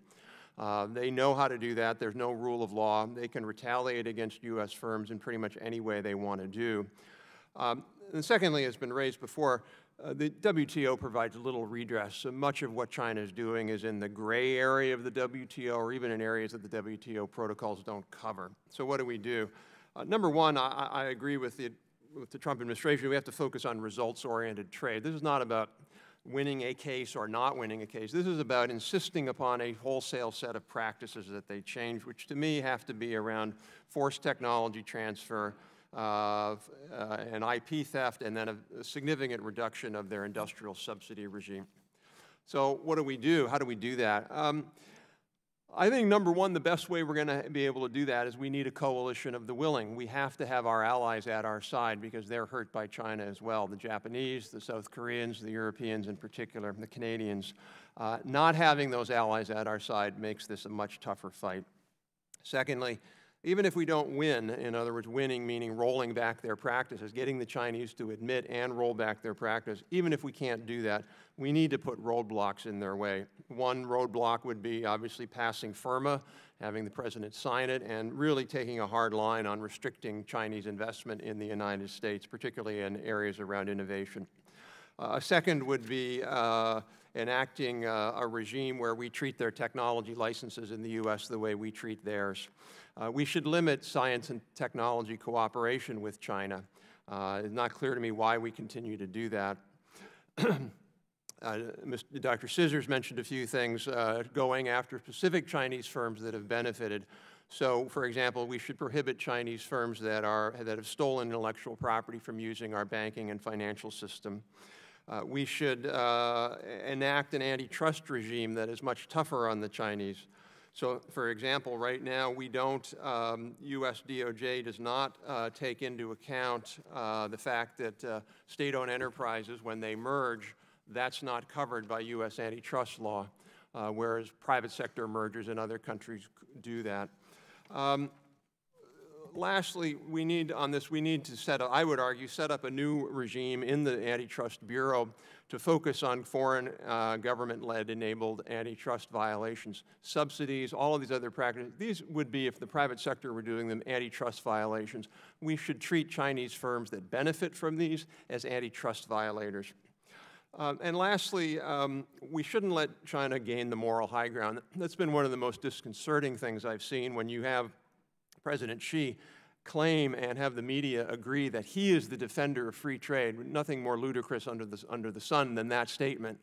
S18: They know how to do that. There's no rule of law. They can retaliate against U.S. firms in pretty much any way they want to do. And secondly, as has been raised before, the WTO provides little redress. So much of what China is doing is in the gray area of the WTO or even in areas that the WTO protocols don't cover. So what do? Number one, I agree with the Trump administration. We have to focus on results-oriented trade. This is not about winning a case or not winning a case. This is about insisting upon a wholesale set of practices that they change, which to me have to be around forced technology transfer, and IP theft, and then a significant reduction of their industrial subsidy regime. So what do? How do we do that? I think, number one, the best way we're going to be able to do that is we need a coalition of the willing. We have to have our allies at our side because they're hurt by China as well. The Japanese, the South Koreans, the Europeans in particular, the Canadians. Not having those allies at our side makes this a much tougher fight. Secondly, even if we don't win, in other words, winning meaning rolling back their practices, getting the Chinese to admit and roll back their practice, even if we can't do that, we need to put roadblocks in their way. One roadblock would be obviously passing FIRMA, having the president sign it, and really taking a hard line on restricting Chinese investment in the United States, particularly in areas around innovation. A second would be enacting a regime where we treat their technology licenses in the U.S. the way we treat theirs. We should limit science and technology cooperation with China. It's not clear to me why we continue to do that. Dr. Scissors mentioned a few things going after specific Chinese firms that have benefited. So, for example, we should prohibit Chinese firms that have stolen intellectual property from using our banking and financial system. We should enact an antitrust regime that is much tougher on the Chinese. So, for example, right now we don't, U.S. DOJ does not take into account the fact that state-owned enterprises, when they merge, that's not covered by U.S. antitrust law, whereas private sector mergers in other countries do that. Lastly, we need to set up, I would argue, set up a new regime in the Antitrust Bureau to focus on foreign government-led enabled antitrust violations, subsidies, all of these other practices. These would be, if the private sector were doing them, antitrust violations. We should treat Chinese firms that benefit from these as antitrust violators. And lastly, we shouldn't let China gain the moral high ground. That's been one of the most disconcerting things I've seen when you have President Xi claim and have the media agree that he is the defender of free trade. Nothing more ludicrous under the sun than that statement.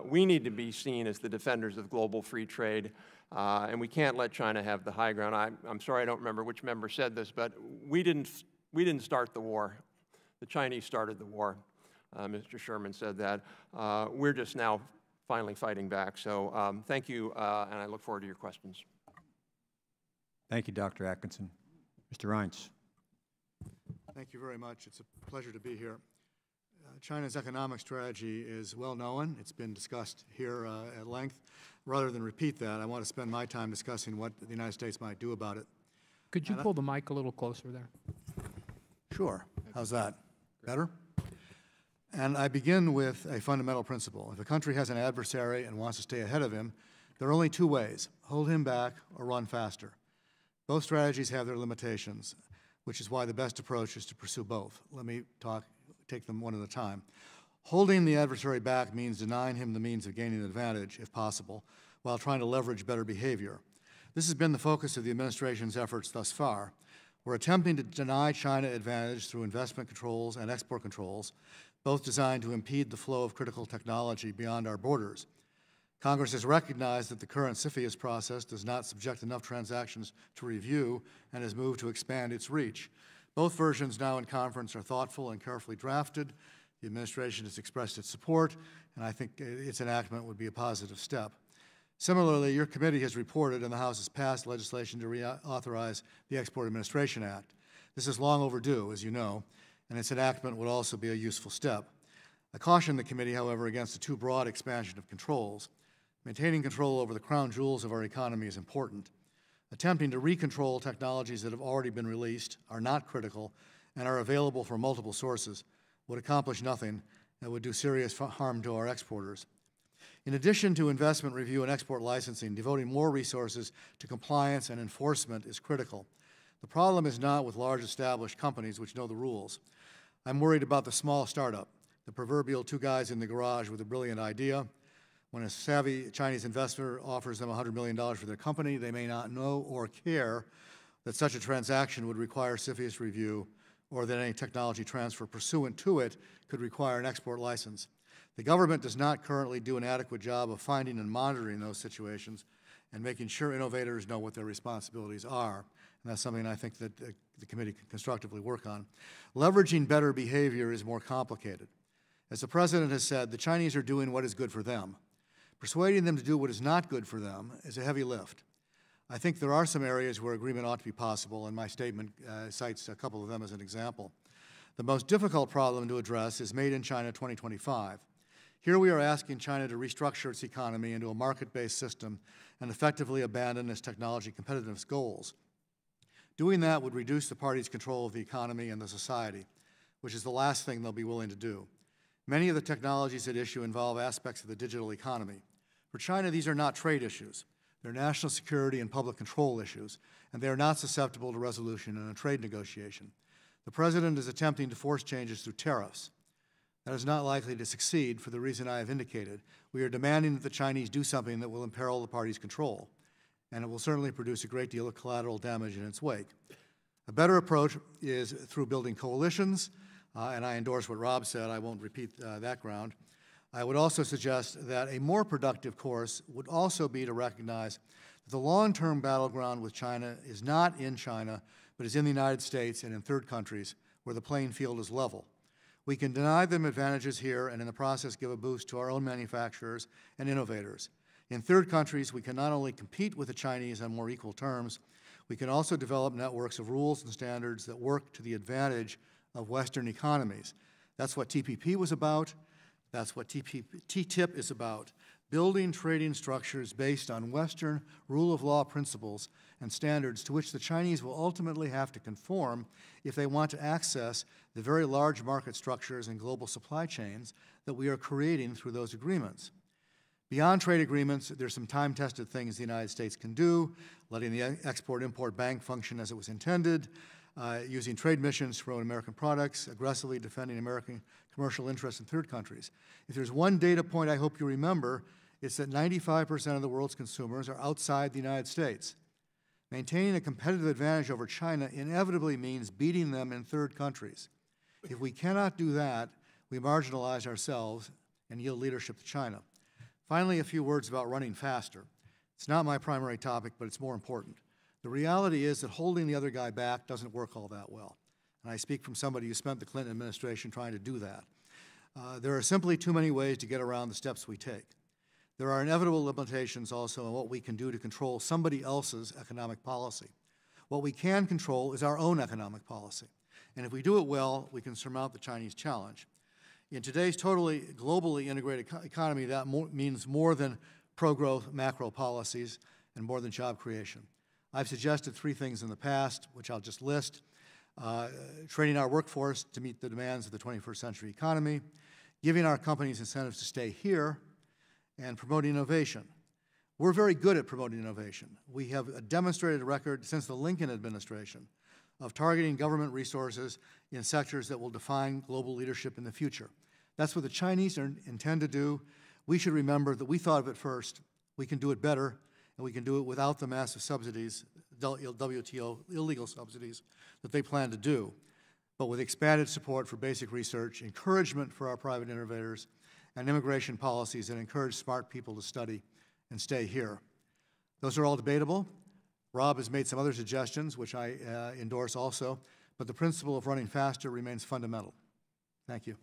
S18: We need to be seen as the defenders of global free trade, and we can't let China have the high ground. I'm sorry, I don't remember which member said this, but we didn't start the war. The Chinese started the war. Mr. Sherman said that. We're just now finally fighting back. So thank you, and I look forward to your questions.
S15: Thank you, Dr. Atkinson. Mr. Reince.
S19: Thank you very much. It's a pleasure to be here. China's economic strategy is well known. It's been discussed here at length. Rather than repeat that, I want to spend my time discussing what the United States might do about it.
S13: Could you pull the mic a little closer there?
S19: Sure. How's that? Better? And I begin with a fundamental principle. If a country has an adversary and wants to stay ahead of him, there are only two ways: hold him back or run faster. Both strategies have their limitations, which is why the best approach is to pursue both. Let me take them one at a time. Holding the adversary back means denying him the means of gaining an advantage, if possible, while trying to leverage better behavior. This has been the focus of the administration's efforts thus far. We're attempting to deny China advantage through investment controls and export controls, both designed to impede the flow of critical technology beyond our borders. Congress has recognized that the current CFIUS process does not subject enough transactions to review and has moved to expand its reach. Both versions now in conference are thoughtful and carefully drafted. The administration has expressed its support, and I think its enactment would be a positive step. Similarly, your committee has reported and the House has passed legislation to reauthorize the Export Administration Act. This is long overdue, as you know, and its enactment would also be a useful step. I caution the committee, however, against a too broad expansion of controls. Maintaining control over the crown jewels of our economy is important. Attempting to recontrol technologies that have already been released, are not critical, and are available from multiple sources would accomplish nothing and would do serious harm to our exporters. In addition to investment review and export licensing, devoting more resources to compliance and enforcement is critical. The problem is not with large established companies which know the rules. I'm worried about the small startup, the proverbial two guys in the garage with a brilliant idea. When a savvy Chinese investor offers them $100 million for their company, they may not know or care that such a transaction would require CFIUS review or that any technology transfer pursuant to it could require an export license. The government does not currently do an adequate job of finding and monitoring those situations and making sure innovators know what their responsibilities are. And that's something I think that the committee can constructively work on. Leveraging better behavior is more complicated. As the President has said, the Chinese are doing what is good for them. Persuading them to do what is not good for them is a heavy lift. I think there are some areas where agreement ought to be possible, and my statement cites a couple of them as an example. The most difficult problem to address is Made in China 2025. Here we are asking China to restructure its economy into a market-based system and effectively abandon its technology competitiveness goals. Doing that would reduce the party's control of the economy and the society, which is the last thing they'll be willing to do. Many of the technologies at issue involve aspects of the digital economy. For China, these are not trade issues. They're national security and public control issues, and they are not susceptible to resolution in a trade negotiation. The President is attempting to force changes through tariffs. That is not likely to succeed for the reason I have indicated. We are demanding that the Chinese do something that will imperil the party's control, and it will certainly produce a great deal of collateral damage in its wake. A better approach is through building coalitions, and I endorse what Rob said. I won't repeat that ground. I would also suggest that a more productive course would also be to recognize that the long-term battleground with China is not in China, but is in the United States and in third countries where the playing field is level. We can deny them advantages here and in the process give a boost to our own manufacturers and innovators. In third countries, we can not only compete with the Chinese on more equal terms, we can also develop networks of rules and standards that work to the advantage of Western economies. That's what TPP was about. That's what TTIP is about. Building trading structures based on Western rule of law principles and standards to which the Chinese will ultimately have to conform if they want to access the very large market structures and global supply chains that we are creating through those agreements. Beyond trade agreements, there's some time-tested things the United States can do, letting the Export-Import Bank function as it was intended, using trade missions to promote American products, aggressively defending American commercial interests in third countries. If there's one data point I hope you remember, it's that 95% of the world's consumers are outside the United States. Maintaining a competitive advantage over China inevitably means beating them in third countries. If we cannot do that, we marginalize ourselves and yield leadership to China. Finally, a few words about running faster. It's not my primary topic, but it's more important. The reality is that holding the other guy back doesn't work all that well. And I speak from somebody who spent the Clinton administration trying to do that. There are simply too many ways to get around the steps we take. There are inevitable limitations also on what we can do to control somebody else's economic policy. What we can control is our own economic policy. And if we do it well, we can surmount the Chinese challenge. In today's totally globally integrated economy, that means more than pro-growth macro policies and more than job creation. I've suggested three things in the past, which I'll just list. Training our workforce to meet the demands of the 21st century economy, giving our companies incentives to stay here, and promoting innovation. We're very good at promoting innovation. We have a demonstrated record since the Lincoln administration of targeting government resources in sectors that will define global leadership in the future. That's what the Chinese intend to do. We should remember that we thought of it first. We can do it better, and we can do it without the massive subsidies, WTO illegal subsidies, that they plan to do. but with expanded support for basic research, encouragement for our private innovators, and immigration policies that encourage smart people to study and stay here. Those are all debatable. Rob has made some other suggestions, which I endorse also, but the principle of running faster remains fundamental. Thank you.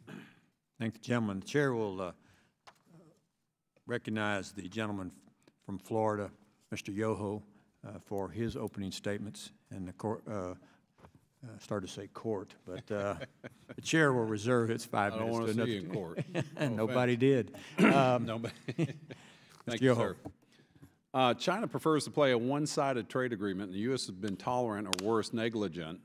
S15: Thank the gentleman. The chair will recognize the gentleman from Florida, Mr. Yoho, for his opening statements, and the court, started to say court, but the chair will reserve its 5 minutes.
S10: I don't want
S15: to
S10: to see
S15: another.
S10: you in court.
S15: And
S10: No
S15: nobody
S10: offense.
S15: did.
S10: Nobody.
S15: Mr.
S10: Thank you,
S15: Yoho.
S10: sir. China prefers to play a one-sided trade agreement, and the U.S. has been tolerant or worse, negligent,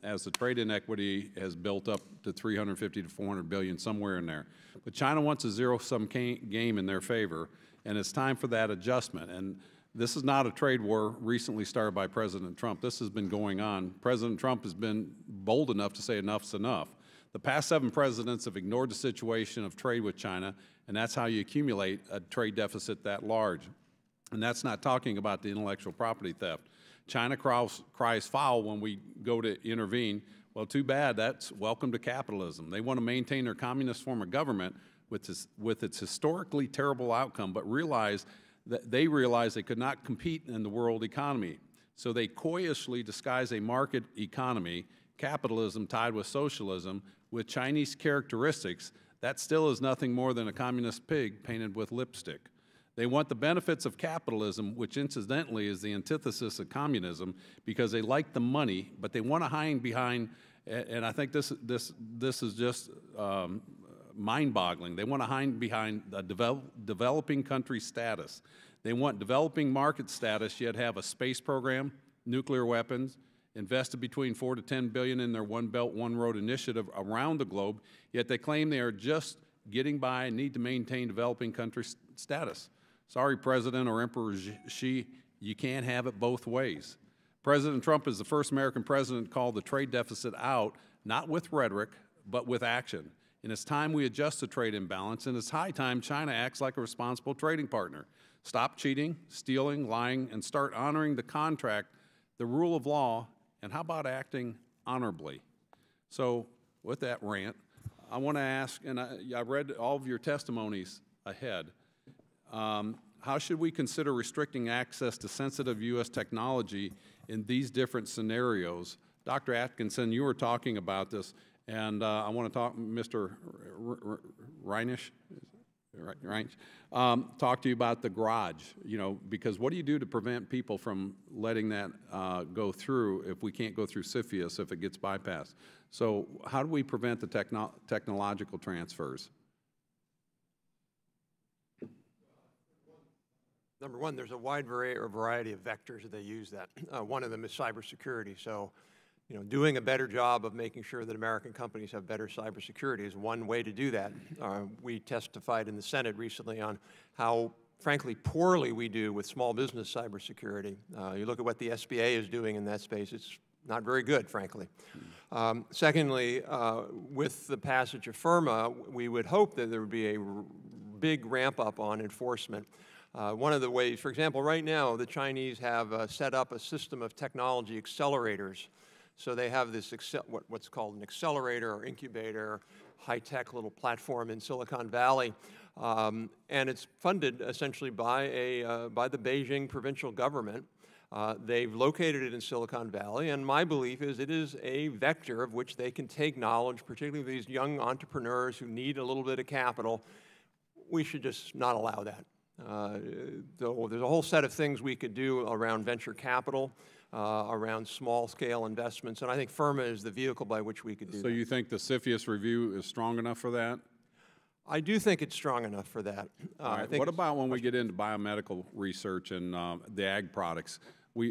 S10: as the trade inequity has built up to 350 to 400 billion, somewhere in there. But China wants a zero-sum game in their favor, and it's time for that adjustment. And this is not a trade war recently started by President Trump. This has been going on. President Trump has been bold enough to say enough's enough. The past 7 presidents have ignored the situation of trade with China, and that's how you accumulate a trade deficit that large. And that's not talking about the intellectual property theft. China cries foul when we go to intervene. Well, too bad. That's welcome to capitalism. They want to maintain their communist form of government with its historically terrible outcome, but they realize they could not compete in the world economy. So they coyishly disguise a market economy, capitalism tied with socialism, with Chinese characteristics. That still is nothing more than a communist pig painted with lipstick. They want the benefits of capitalism, which incidentally is the antithesis of communism, because they like the money, but they want to hide behind, and I think this is just mind-boggling. They want to hide behind a developing country status. They want developing market status, yet have a space program, nuclear weapons, invested between $4 to $10 billion in their One Belt, One Road initiative around the globe, yet they claim they are just getting by and need to maintain developing country status. Sorry, President or Emperor Xi, you can't have it both ways. President Trump is the first American president to call the trade deficit out, not with rhetoric, but with action. And it's time we adjust the trade imbalance, and it's high time China acts like a responsible trading partner. Stop cheating, stealing, lying, and start honoring the contract, the rule of law, and how about acting honorably? So with that rant, I want to ask, and I read all of your testimonies ahead, how should we consider restricting access to sensitive U.S. technology in these different scenarios? Dr. Atkinson, you were talking about this, and I want to talk, Mr. Reinisch, talk to you about the garage, because what do you do to prevent people from letting that go through if we can't go through CFIUS if it gets bypassed? So how do we prevent the technological transfers?
S18: Number one, there's a wide variety of vectors that they use that. One of them is cybersecurity. So, doing a better job of making sure that American companies have better cybersecurity is one way to do that. We testified in the Senate recently on how, frankly, poorly we do with small business cybersecurity. You look at what the SBA is doing in that space, it's not very good, frankly. Secondly, with the passage of FIRMA, we would hope that there would be a big ramp up on enforcement. One of the ways, for example, right now, the Chinese have set up a system of technology accelerators. So they have this, what's called an accelerator or incubator, high-tech little platform in Silicon Valley. And it's funded essentially by the Beijing provincial government. They've located it in Silicon Valley, and my belief is it is a vector of which they can take knowledge, particularly these young entrepreneurs who need a little bit of capital. We should just not allow that. There's a whole set of things we could do around venture capital, around small-scale investments, and I think FIRMA is the vehicle by which we could do that.
S10: So you think the CFIUS review is strong enough for that?
S18: I do think it's strong enough for that.
S10: What about when we get into biomedical research and the ag products?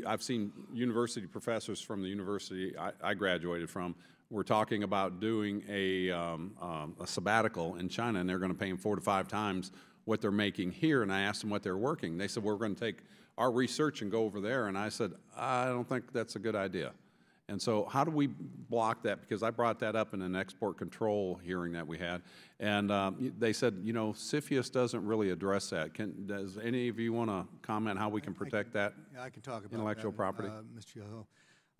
S10: I've seen university professors from the university I graduated from were talking about doing a sabbatical in China, and they're going to pay them 4 to 5 times what they're making here, and I asked them what they're working. They said, we're going to take our research and go over there, and I said, I don't think that's a good idea. And so how do we block that? Because I brought that up in an export control hearing that we had, and they said, CFIUS doesn't really address that. Does any of you want to comment how we can protect that
S19: I can talk about
S10: intellectual
S19: that,
S10: property?
S19: Mr. Yoho.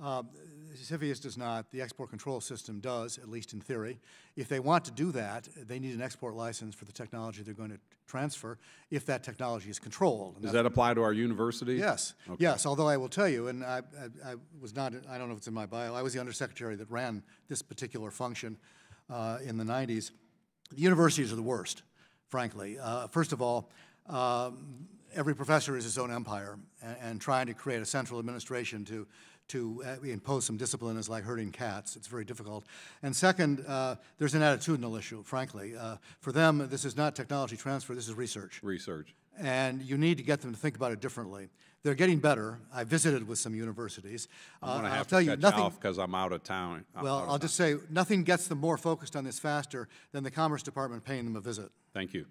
S19: CFIUS does not. The export control system does, at least in theory. If they want to do that, they need an export license for the technology they're going to transfer, if that technology is controlled.
S10: Does that apply to our universities?
S19: Yes. Okay. Yes, although I will tell you, and I was not, I don't know if it's in my bio, I was the undersecretary that ran this particular function in the 90s. The universities are the worst, frankly. First of all, every professor is his own empire, and trying to create a central administration to impose some discipline is like herding cats. It's very difficult. And second, there's an attitudinal issue, frankly. For them, this is not technology transfer, this is research.
S10: Research.
S19: And you need to get them to think about it differently. They're getting better. I visited with some universities.
S10: I'm going to have
S19: tell
S10: to
S19: you,
S10: cut
S19: nothing,
S10: you off because I'm out of town.
S19: I'll just say, nothing gets them more focused on this faster than the Commerce Department paying them a visit.
S10: Thank you.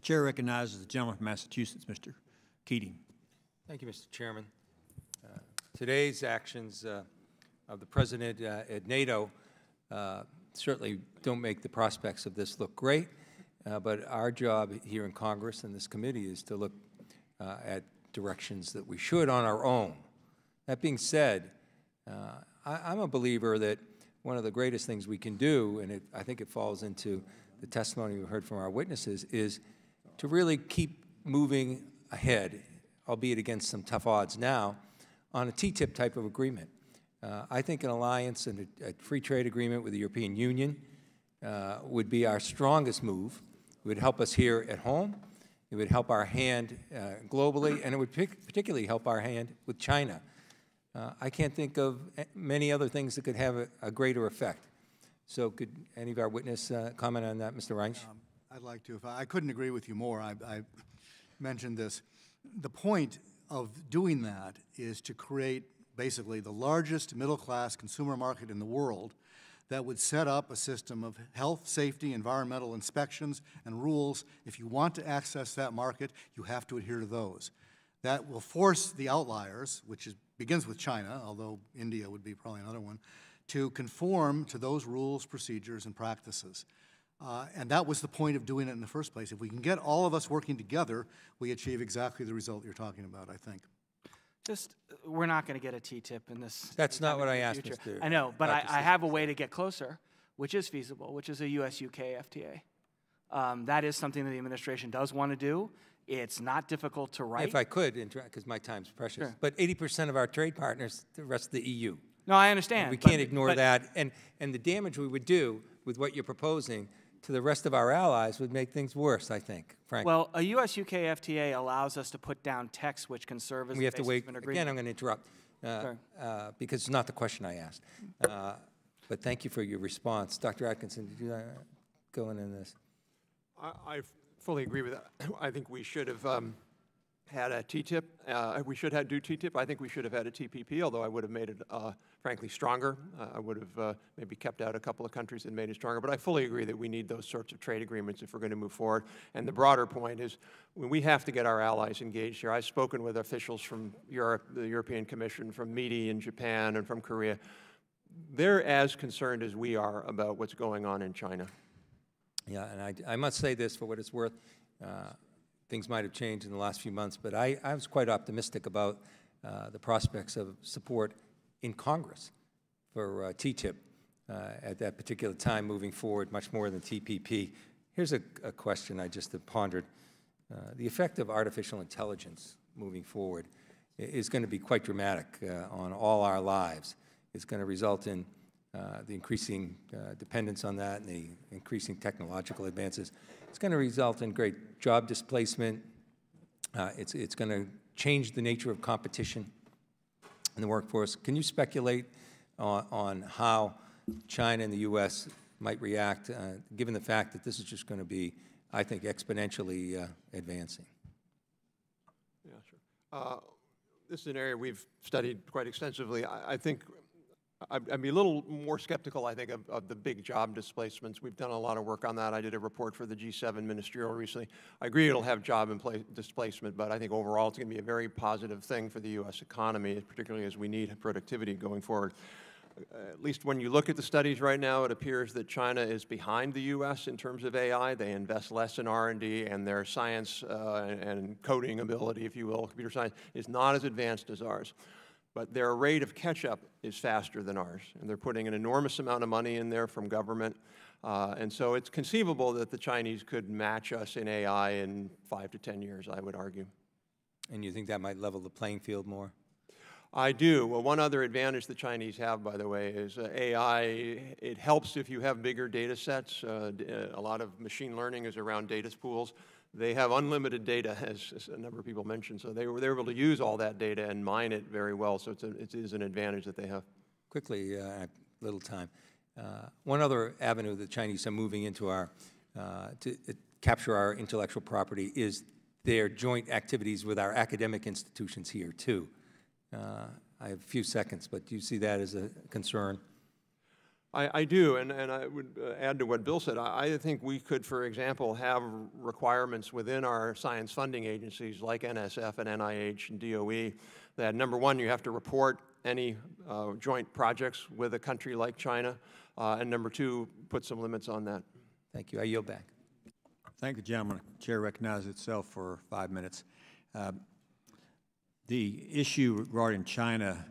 S15: Chair recognizes the gentleman from Massachusetts, Mr. Keating.
S9: Thank you, Mr. Chairman. Today's actions of the President at NATO certainly don't make the prospects of this look great, but our job here in Congress and this committee is to look at directions that we should on our own. That being said, I'm a believer that one of the greatest things we can do, and I think it falls into the testimony we heard from our witnesses, is to really keep moving ahead, albeit against some tough odds now, on a TTIP type of agreement. I think an alliance and a free trade agreement with the European Union would be our strongest move. It would help us here at home. It would help our hand globally, and it would particularly help our hand with China. I can't think of many other things that could have a greater effect. So could any of our witnesses comment on that, Mr. Reinsch?
S19: I'd like to. If I couldn't agree with you more. I mentioned this. The point of doing that is to create basically the largest middle-class consumer market in the world that would set up a system of health, safety, environmental inspections and rules. If you want to access that market, you have to adhere to those. That will force the outliers, which begins with China, although India would be probably another one, to conform to those rules, procedures, and practices. And that was the point of doing it in the first place. If we can get all of us working together, we achieve exactly the result you're talking about, I think.
S17: We're not going to get a TTIP in this.
S9: That's not what I asked, Mr.
S17: I know, but I have a way to get closer, which is feasible, which is a U.S.-UK FTA. That is something that the administration does want to do. It's not difficult to write.
S9: If I could, because my time's precious, sure. But 80% of our trade partners, the rest of the EU.
S17: No, I understand.
S9: And we can't ignore that. And the damage we would do with what you're proposing to the rest of our allies would make things worse, I think, frankly.
S17: Well, a U.S.-UK FTA allows us to put down text which can serve as
S9: we have
S17: the
S9: to wait.
S17: Of an agreement.
S9: Again, I'm going to interrupt because it's not the question I asked. But thank you for your response. Dr. Atkinson, did you go in this?
S18: I fully agree with that. I think we should have had a TTIP. We should do TTIP. I think we should have had a TPP, although I would have made it, frankly, stronger. I would have maybe kept out a couple of countries and made it stronger. But I fully agree that we need those sorts of trade agreements if we're going to move forward. And the broader point is we have to get our allies engaged here. I've spoken with officials from Europe, the European Commission, from METI in Japan, and from Korea. They're as concerned as we are about what's going on in China.
S9: Yeah, and I must say this for what it's worth. Things might have changed in the last few months, but I was quite optimistic about the prospects of support in Congress for TTIP at that particular time moving forward, much more than TPP. Here's a question I just have pondered. The effect of artificial intelligence moving forward is going to be quite dramatic on all our lives. It's going to result in the increasing dependence on that and the increasing technological advances. It's going to result in great job displacement. It's going to change the nature of competition in the workforce. Can you speculate on how China and the U.S. might react, given the fact that this is just going to be, I think, exponentially advancing?
S18: Yeah, sure. This is an area we've studied quite extensively. I think I'd be a little more skeptical, I think, of the big job displacements. We've done a lot of work on that. I did a report for the G7 ministerial recently. I agree it'll have job displacement, but I think overall it's going to be a very positive thing for the U.S. economy, particularly as we need productivity going forward. At least when you look at the studies right now, it appears that China is behind the U.S. in terms of AI. They invest less in R&D, and their science and coding ability, if you will, computer science, is not as advanced as ours. But their rate of catch-up is faster than ours, and they're putting an enormous amount of money in there from government. And so it's conceivable that the Chinese could match us in AI in 5 to 10 years, I would argue.
S9: And you think that might level the playing field more?
S18: I do. Well, one other advantage the Chinese have, by the way, is AI. It helps if you have bigger data sets. A lot of machine learning is around data pools. They have unlimited data, as a number of people mentioned, so they're able to use all that data and mine it very well, so it is an advantage that they have.
S9: Quickly, little time. One other avenue the Chinese are moving into to capture our intellectual property is their joint activities with our academic institutions here, too. I have a few seconds, but do you see that as a concern?
S18: I do, and I would add to what Bill said. I think we could, for example, have requirements within our science funding agencies like NSF and NIH and DOE that, number one, you have to report any joint projects with a country like China, and number two, put some limits on that.
S9: Thank you. I yield back.
S15: Thank the gentleman. The chair recognizes itself for 5 minutes. The issue regarding China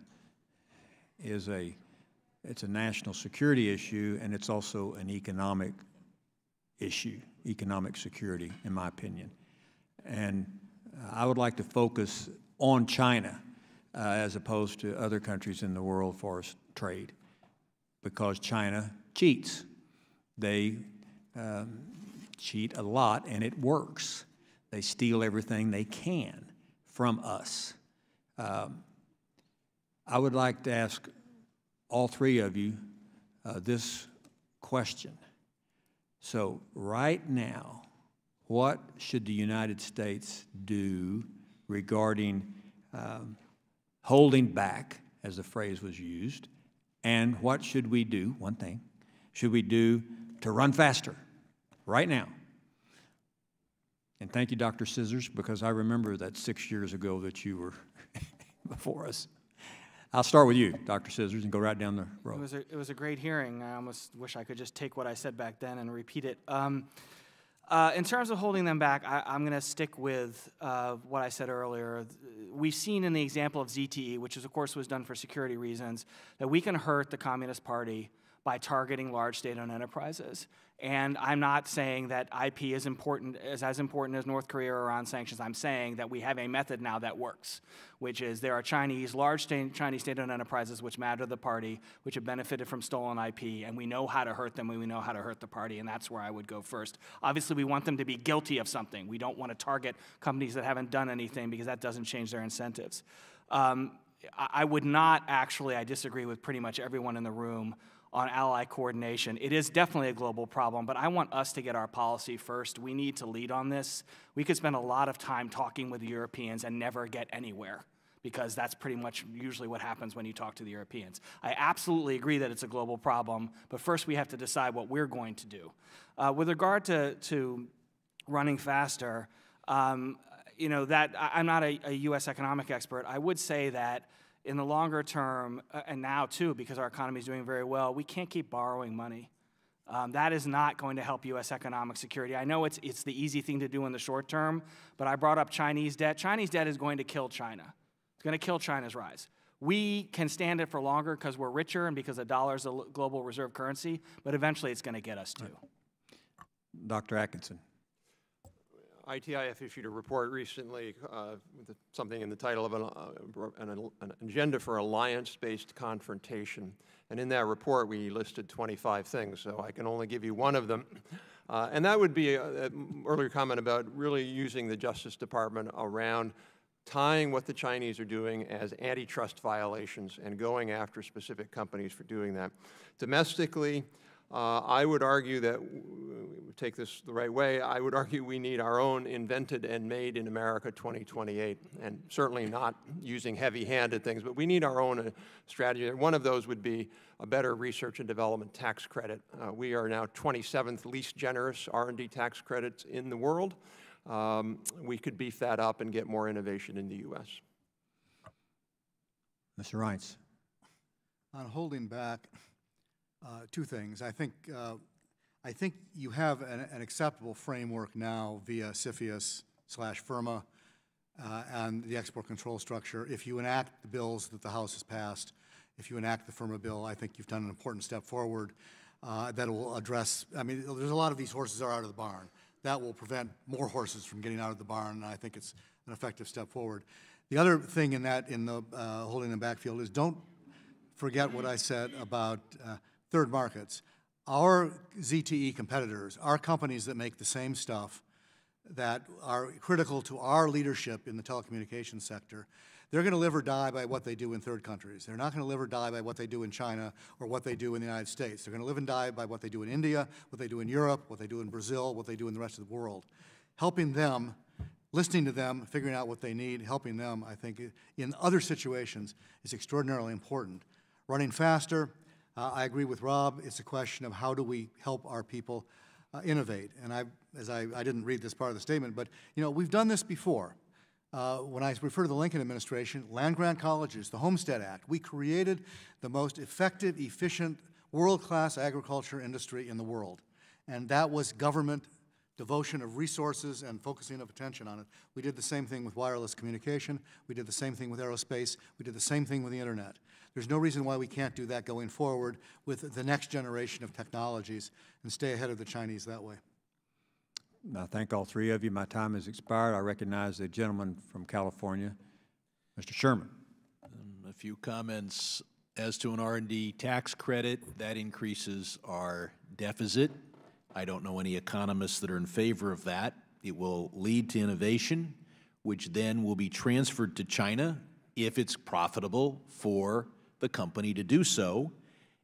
S15: is it's a national security issue, and it's also an economic issue, economic security, in my opinion. And I would like to focus on China as opposed to other countries in the world for trade, because China cheats. They cheat a lot, and it works. They steal everything they can from us. I would like to ask all three of you this question. So right now, what should the United States do regarding holding back, as the phrase was used, and what should we do, one thing, should we do to run faster right now? And thank you, Dr. Scissors, because I remember that 6 years ago that you were before us. I'll start with you, Dr. Scissors, and go right down the road.
S17: It was a great hearing. I almost wish I could just take what I said back then and repeat it. In terms of holding them back, I'm going to stick with what I said earlier. We've seen in the example of ZTE, which of course was done for security reasons, that we can hurt the Communist Party by targeting large state-owned enterprises. And I'm not saying that IP is as important as North Korea or Iran sanctions. I'm saying that we have a method now that works, which is there are large Chinese state-owned enterprises which matter to the party, which have benefited from stolen IP, and we know how to hurt them and we know how to hurt the party, and that's where I would go first. Obviously, we want them to be guilty of something. We don't want to target companies that haven't done anything because that doesn't change their incentives. I would not actually, I disagree with pretty much everyone in the room on ally coordination. It is definitely a global problem, but I want us to get our policy first. We need to lead on this. We could spend a lot of time talking with the Europeans and never get anywhere, because that's pretty much usually what happens when you talk to the Europeans. I absolutely agree that it's a global problem, but first we have to decide what we're going to do. With regard to running faster, I'm not a U.S. economic expert. I would say that in the longer term, and now too, because our economy is doing very well, we can't keep borrowing money. That is not going to help U.S. economic security. I know it's the easy thing to do in the short term, but I brought up Chinese debt. Chinese debt is going to kill China. It's going to kill China's rise. We can stand it for longer because we're richer and because the dollar is a global reserve currency, but eventually it's going to get us too.
S15: Dr. Atkinson.
S18: ITIF issued a report recently with something in the title of an agenda for alliance-based confrontation. And in that report, we listed 25 things, so I can only give you one of them. And that would be an earlier comment about really using the Justice Department around tying what the Chinese are doing as antitrust violations and going after specific companies for doing that. Domestically, I would argue that, take this the right way, I would argue we need our own invented and made in America 2028, and certainly not using heavy-handed things, but we need our own strategy. And one of those would be a better research and development tax credit. We are now 27th least generous R&D tax credits in the world. We could beef that up and get more innovation in the U.S.
S15: Mr. Reitz.
S19: on holding back, two things. I think you have an acceptable framework now via CFIUS/FIRMA and the export control structure. If you enact the bills that the House has passed, if you enact the FIRMA bill, I think you've done an important step forward that will address, I mean, there's a lot of these horses are out of the barn. That will prevent more horses from getting out of the barn, and I think it's an effective step forward. The other thing in the holding them back field is don't forget what I said about third markets. Our ZTE competitors, our companies that make the same stuff that are critical to our leadership in the telecommunications sector, they're going to live or die by what they do in third countries. They're not going to live or die by what they do in China or what they do in the United States. They're going to live and die by what they do in India, what they do in Europe, what they do in Brazil, what they do in the rest of the world. Helping them, listening to them, figuring out what they need, helping them, I think, in other situations is extraordinarily important. Running faster, I agree with Rob. It's a question of how do we help our people innovate. And I didn't read this part of the statement, but you know, we've done this before. When I refer to the Lincoln administration, land-grant colleges, the Homestead Act, we created the most effective, efficient, world-class agriculture industry in the world. And that was government devotion of resources and focusing of attention on it. We did the same thing with wireless communication. We did the same thing with aerospace. We did the same thing with the internet. There's no reason why we can't do that going forward with the next generation of technologies and stay ahead of the Chinese that way.
S15: I thank all three of you. My time has expired. I recognize the gentleman from California, Mr. Sherman.
S11: A few comments as to an R&D tax credit. That increases our deficit. I don't know any economists that are in favor of that. It will lead to innovation, which then will be transferred to China if it's profitable for the company to do so.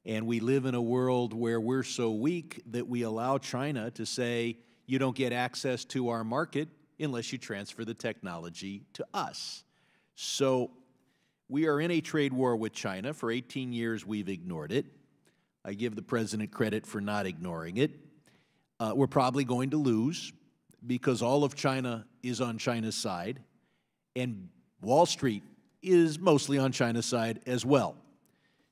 S11: And we live in a world where we're so weak that we allow China to say, you don't get access to our market unless you transfer the technology to us. So we are in a trade war with China. For 18 years, we've ignored it. I give the president credit for not ignoring it. We're probably going to lose because all of China is on China's side, and Wall Street is mostly on China's side as well,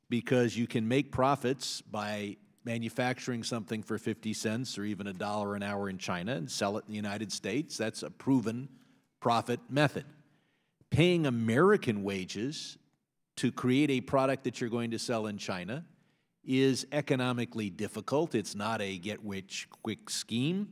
S11: because you can make profits by manufacturing something for 50 cents or even $1 an hour in China and sell it in the United States. That's a proven profit method. Paying American wages to create a product that you're going to sell in China is economically difficult. It's not a get-rich-quick scheme.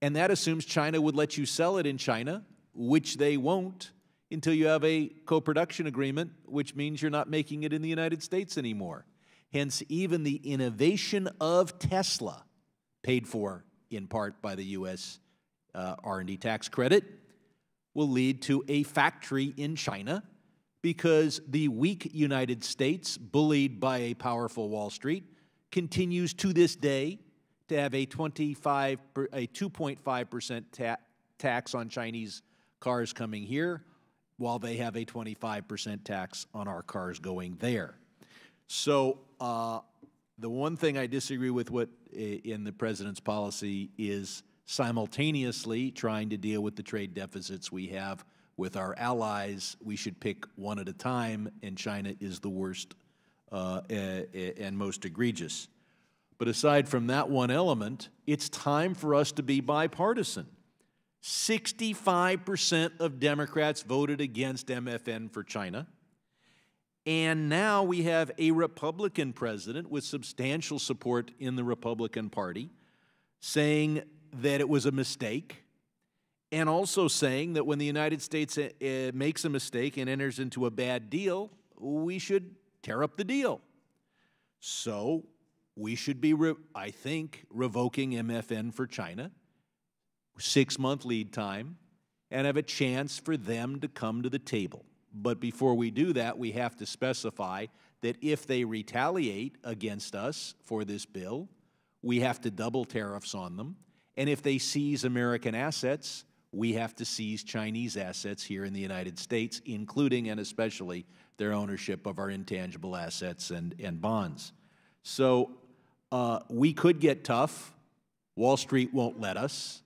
S11: And that assumes China would let you sell it in China, which they won't until you have a co-production agreement, which means you're not making it in the United States anymore. Hence, even the innovation of Tesla, paid for in part by the U.S. R&D tax credit, will lead to a factory in China because the weak United States, bullied by a powerful Wall Street, continues to this day to have a 2.5% tax on Chinese cars coming here, while they have a 25% tax on our cars going there. So the one thing I disagree with in the president's policy is simultaneously trying to deal with the trade deficits we have with our allies. We should pick one at a time, and China is the worst and most egregious. But aside from that one element, it's time for us to be bipartisan. 65% of Democrats voted against MFN for China. And now we have a Republican president with substantial support in the Republican Party saying that it was a mistake, and also saying that when the United States makes a mistake and enters into a bad deal, we should tear up the deal. So we should be, I think, revoking MFN for China, 6-month lead time, and have a chance for them to come to the table. But before we do that, we have to specify that if they retaliate against us for this bill, we have to double tariffs on them. And if they seize American assets, we have to seize Chinese assets here in the United States, including and especially their ownership of our intangible assets and bonds. So we could get tough. Wall Street won't let us,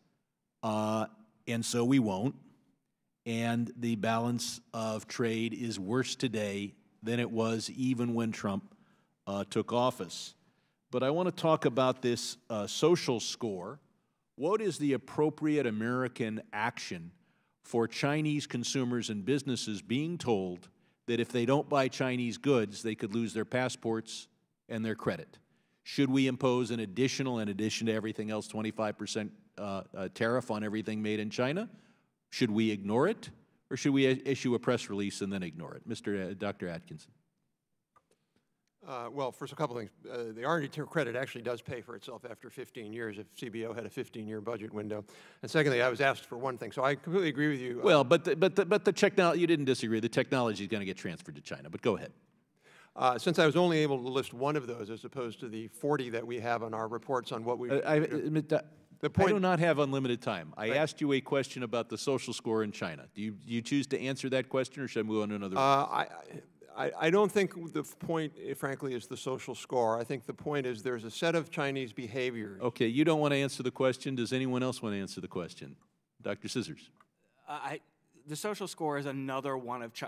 S11: and so we won't. And the balance of trade is worse today than it was even when Trump took office. But I want to talk about this social score. What is the appropriate American action for Chinese consumers and businesses being told that if they don't buy Chinese goods, they could lose their passports and their credit? Should we impose an additional, in addition to everything else, 25% tariff on everything made in China? Should we ignore it, or should we issue a press release and then ignore it? Dr. Atkinson.
S18: Well, first, a couple things. The R&D credit actually does pay for itself after 15 years if CBO had a 15-year budget window. And secondly, I was asked for one thing, so I completely agree with you.
S11: Well, but the technology, you didn't disagree. The technology is going to get transferred to China, but go ahead.
S18: Since I was only able to list one of those as opposed to the 40 that we have on our reports on what we
S11: I do not have unlimited time. I asked you a question about the social score in China. Do you choose to answer that question, or should I move on to another?
S18: I don't think the point, frankly, is the social score. I think the point is there's a set of Chinese behaviors.
S11: Okay, you don't want to answer the question. Does anyone else want to answer the question? Dr. Scissors.
S17: The social score is another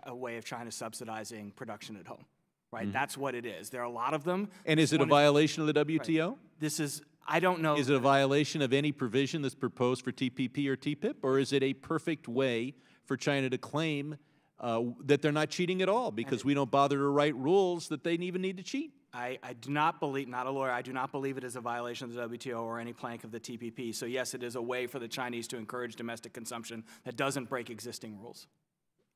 S17: a way of China subsidizing production at home, right? That's what it is. There are a lot of them.
S11: And is it a violation of the WTO?
S17: Right. This is, I don't know.
S11: Is it a violation of any provision that's proposed for TPP or TPIP, or is it a perfect way for China to claim that they're not cheating at all because we don't bother to write rules that they even need to cheat?
S17: I do not believe, not a lawyer, I do not believe it is a violation of the WTO or any plank of the TPP. So yes, it is a way for the Chinese to encourage domestic consumption that doesn't break existing rules.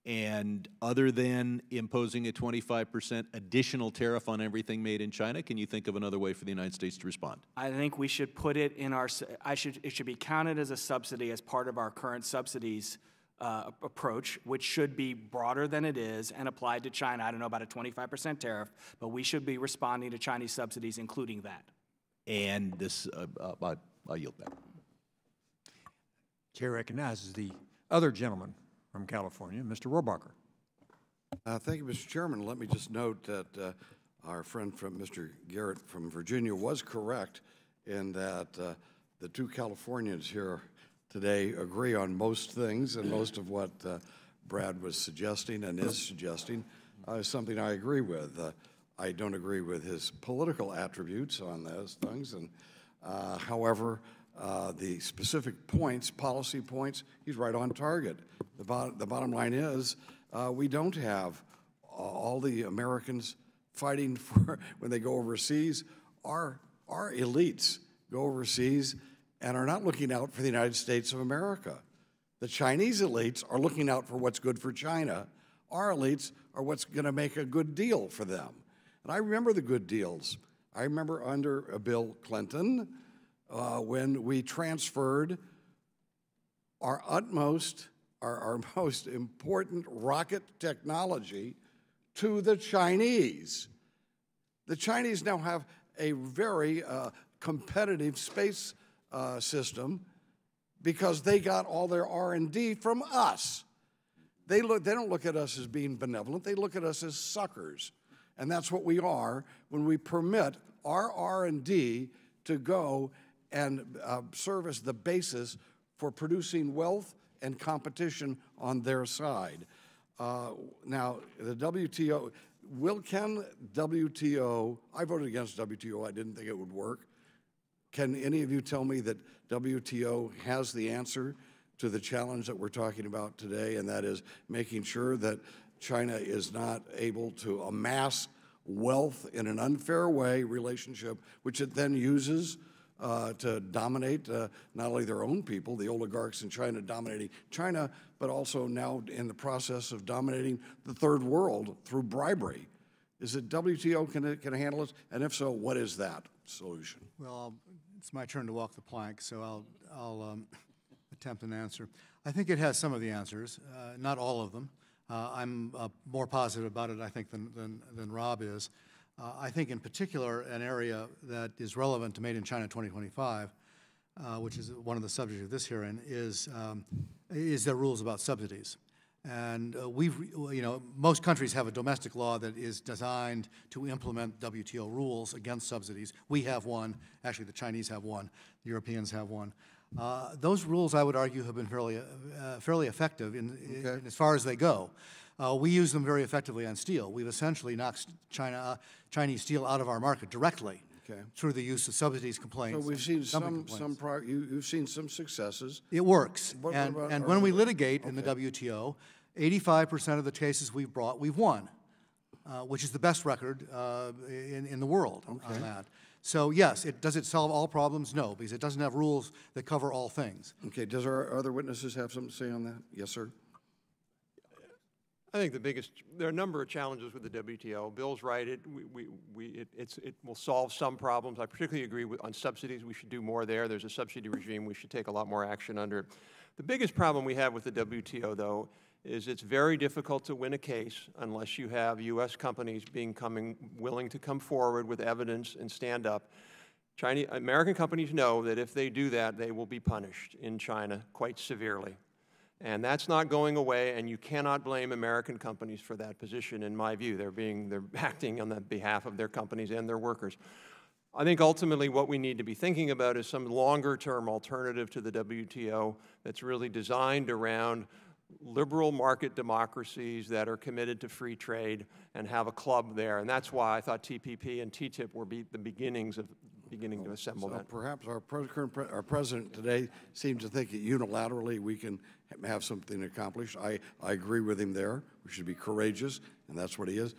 S11: And other than imposing a 25% additional tariff on everything made in China, can you think of another way for the United States to respond?
S17: I think we should put it in our, it should be counted as a subsidy as part of our current subsidies approach, which should be broader than it is and applied to China. I don't know about a 25% tariff, but we should be responding to Chinese subsidies, including that.
S11: And this, I'll yield back.
S15: Chair recognizes the other gentleman from California, Mr. Rohrabacher.
S12: Thank you, Mr. Chairman. Let me just note that our friend from Mr. Garrett from Virginia was correct in that the two Californians here today agree on most things, and most of what Brad was suggesting and is suggesting is something I agree with. I don't agree with his political attributes on those things, and however, the specific points, policy points, he's right on target. The bottom line is we don't have all the Americans fighting for when they go overseas. Our elites go overseas and are not looking out for the United States of America. The Chinese elites are looking out for what's good for China. Our elites are what's going to make a good deal for them. And I remember the good deals. I remember under Bill Clinton when we transferred our most important rocket technology to the Chinese. The Chinese now have a very competitive space system because they got all their R&D from us. They don't look at us as being benevolent. They look at us as suckers. And that's what we are when we permit our R&D to go and serve as the basis for producing wealth and competition on their side. Now, the WTO, can WTO, I voted against WTO. I didn't think it would work. Can any of you tell me that WTO has the answer to the challenge that we're talking about today, and that is making sure that China is not able to amass wealth in an unfair way, relationship, which it then uses to dominate not only their own people, the oligarchs in China dominating China, but also now in the process of dominating the third world through bribery. Is it WTO can handle it? And if so, what is that solution?
S19: Well, it's my turn to walk the plank, so I'll attempt an answer. I think it has some of the answers, not all of them. I'm more positive about it, I think, than Rob is. I think in particular an area that is relevant to Made in China 2025, which is one of the subjects of this hearing, is the rules about subsidies. And most countries have a domestic law that is designed to implement WTO rules against subsidies. We have one. Actually, the Chinese have one. The Europeans have one. Those rules, I would argue, have been fairly effective in as far as they go. We use them very effectively on steel. We've essentially knocked Chinese steel out of our market directly through the use of subsidies complaints.
S12: So we've seen you've seen some successes.
S19: It works. And when we litigate in the WTO, 85% of the cases we've brought, we've won, which is the best record in the world on that. So yes, does it solve all problems? No, because it doesn't have rules that cover all things.
S12: Okay, does our other witnesses have something to say on that? Yes, sir.
S18: I think there are a number of challenges with the WTO. Bill's right, it will solve some problems. I particularly agree on subsidies. We should do more there. There's a subsidy regime. We should take a lot more action under it. The biggest problem we have with the WTO, though, is it's very difficult to win a case unless you have U.S. companies willing to come forward with evidence and stand up. American companies know that if they do that, they will be punished in China quite severely. And that's not going away, and you cannot blame American companies for that position, in my view. They're acting on the behalf of their companies and their workers. I think ultimately what we need to be thinking about is some longer-term alternative to the WTO that's really designed around liberal market democracies that are committed to free trade and have a club there. And that's why I thought TPP and TTIP were the beginnings of beginning to assemble that.
S12: Perhaps our president today seems to think that unilaterally we can have something accomplished. I agree with him there. We should be courageous, and that's what he is.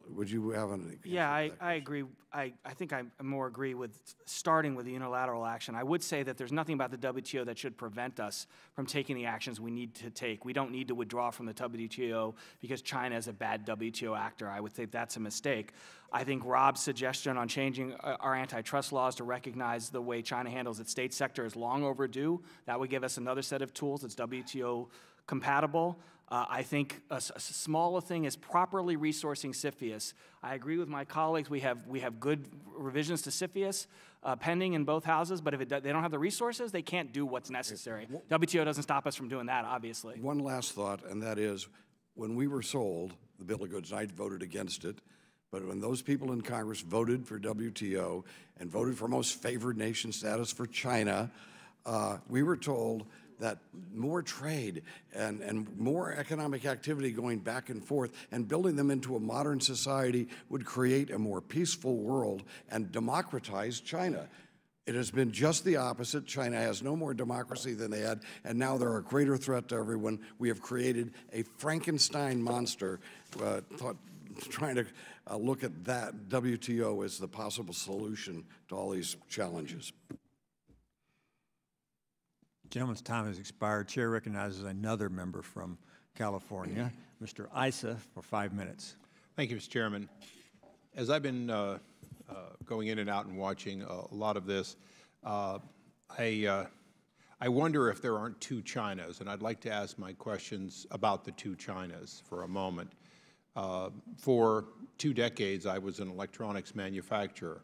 S12: Would you have an?
S17: Yeah, I agree. I think I more agree with starting with the unilateral action. I would say that there's nothing about the WTO that should prevent us from taking the actions we need to take. We don't need to withdraw from the WTO because China is a bad WTO actor. I would think that's a mistake. I think Rob's suggestion on changing our antitrust laws to recognize the way China handles its state sector is long overdue. That would give us another set of tools that's WTO compatible. I think a smaller thing is properly resourcing CFIUS. I agree with my colleagues. We have good revisions to CFIUS pending in both houses, but if they don't have the resources, they can't do what's necessary. WTO doesn't stop us from doing that, obviously.
S12: One last thought, and that is, when we were sold the Bill of Goods, I voted against it, but when those people in Congress voted for WTO and voted for most favored nation status for China, we were told that more trade and more economic activity going back and forth and building them into a modern society would create a more peaceful world and democratize China. It has been just the opposite. China has no more democracy than they had, and now they're a greater threat to everyone. We have created a Frankenstein monster, trying to look at that WTO as the possible solution to all these challenges.
S15: Gentleman's time has expired. Chair recognizes another member from California, Mr. Issa, for 5 minutes.
S10: Thank you, Mr. Chairman. As I've been going in and out and watching a lot of this, I wonder if there aren't two Chinas, and I'd like to ask my questions about the two Chinas for a moment. For 2 decades, I was an electronics manufacturer,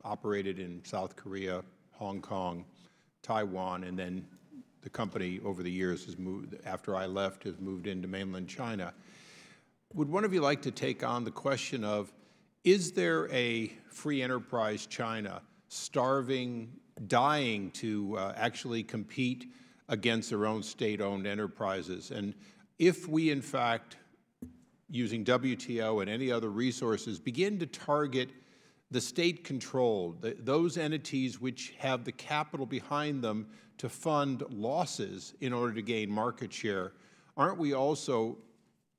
S10: operated in South Korea, Hong Kong, Taiwan, and then the company over the years has moved, after I left, has moved into mainland China. Would one of you like to take on the question of, is there a free enterprise China starving, dying to actually compete against their own state-owned enterprises? And if we, in fact, using WTO and any other resources, begin to target the state-controlled, those entities which have the capital behind them to fund losses in order to gain market share, aren't we also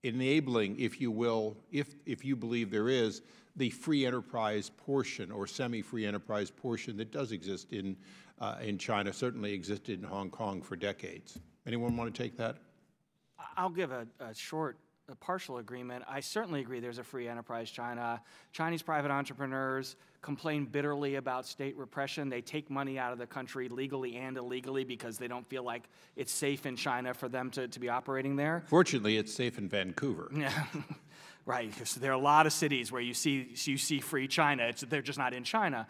S10: enabling, if you will, if you believe there is, the free enterprise portion or semi-free enterprise portion that does exist in China, certainly existed in Hong Kong for decades? Anyone want to take that?
S17: I'll give a partial agreement. I certainly agree there's a free enterprise China. Chinese private entrepreneurs complain bitterly about state repression. They take money out of the country legally and illegally because they don't feel like it's safe in China for them to be operating there.
S10: Fortunately, it's safe in Vancouver.
S17: Yeah, right. So there are a lot of cities where you see free China. They're just not in China.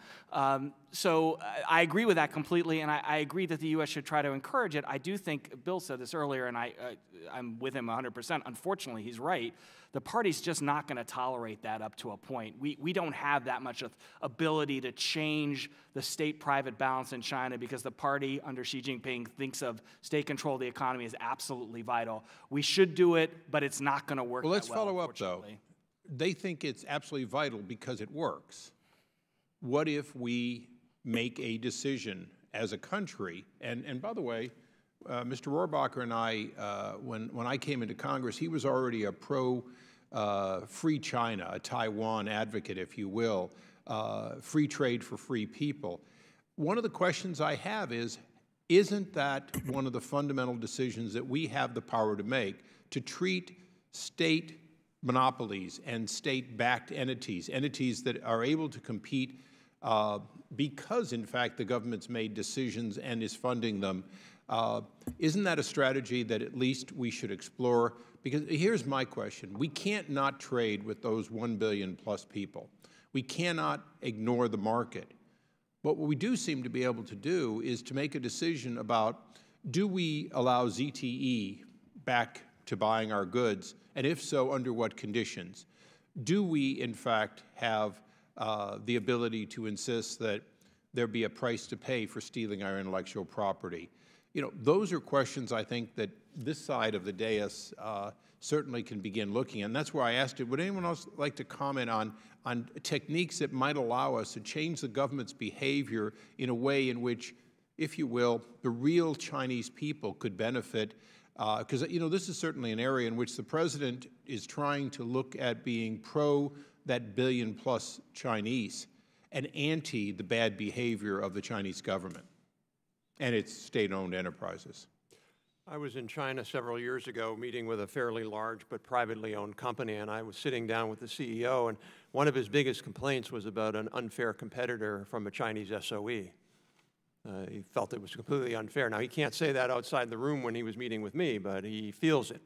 S17: So I agree with that completely, and I agree that the U.S. should try to encourage it. I do think, Bill said this earlier, and I'm with him 100%. Unfortunately, he's right. The party's just not going to tolerate that up to a point. We don't have that much ability to change the state-private balance in China because the party under Xi Jinping thinks of state control of the economy as absolutely vital. We should do it, but it's not going to work
S9: Well, let's
S17: that well,
S9: follow up, though. They think it's absolutely vital because it works. What if we make a decision as a country, and by the way, Mr. Rohrabacher and I, when I came into Congress, he was already a pro-free China, a Taiwan advocate, if you will, free trade for free people. One of the questions I have is, isn't that one of the fundamental decisions that we have the power to make, to treat state monopolies and state-backed entities, entities that are able to compete because, in fact, the government's made decisions and is funding them? Isn't that a strategy that at least we should explore? Because here's my question. We can't not trade with those 1 billion plus people. We cannot ignore the market. But what we do seem to be able to do is to make a decision about, do we allow ZTE back to buying our goods, and if so, under what conditions? Do we, in fact, have the ability to insist that there be a price to pay for stealing our intellectual property? You know, those are questions I think that this side of the dais certainly can begin looking at. And that's why I asked it, would anyone else like to comment on techniques that might allow us to change the government's behavior in a way in which, if you will, the real Chinese people could benefit? Because, you know, this is certainly an area in which the President is trying to look at being pro that billion-plus Chinese and anti the bad behavior of the Chinese government and its state-owned enterprises.
S18: I was in China several years ago meeting with a fairly large but privately owned company, and I was sitting down with the CEO, and one of his biggest complaints was about an unfair competitor from a Chinese SOE. He felt it was completely unfair. Now, he can't say that outside the room when he was meeting with me, but he feels it.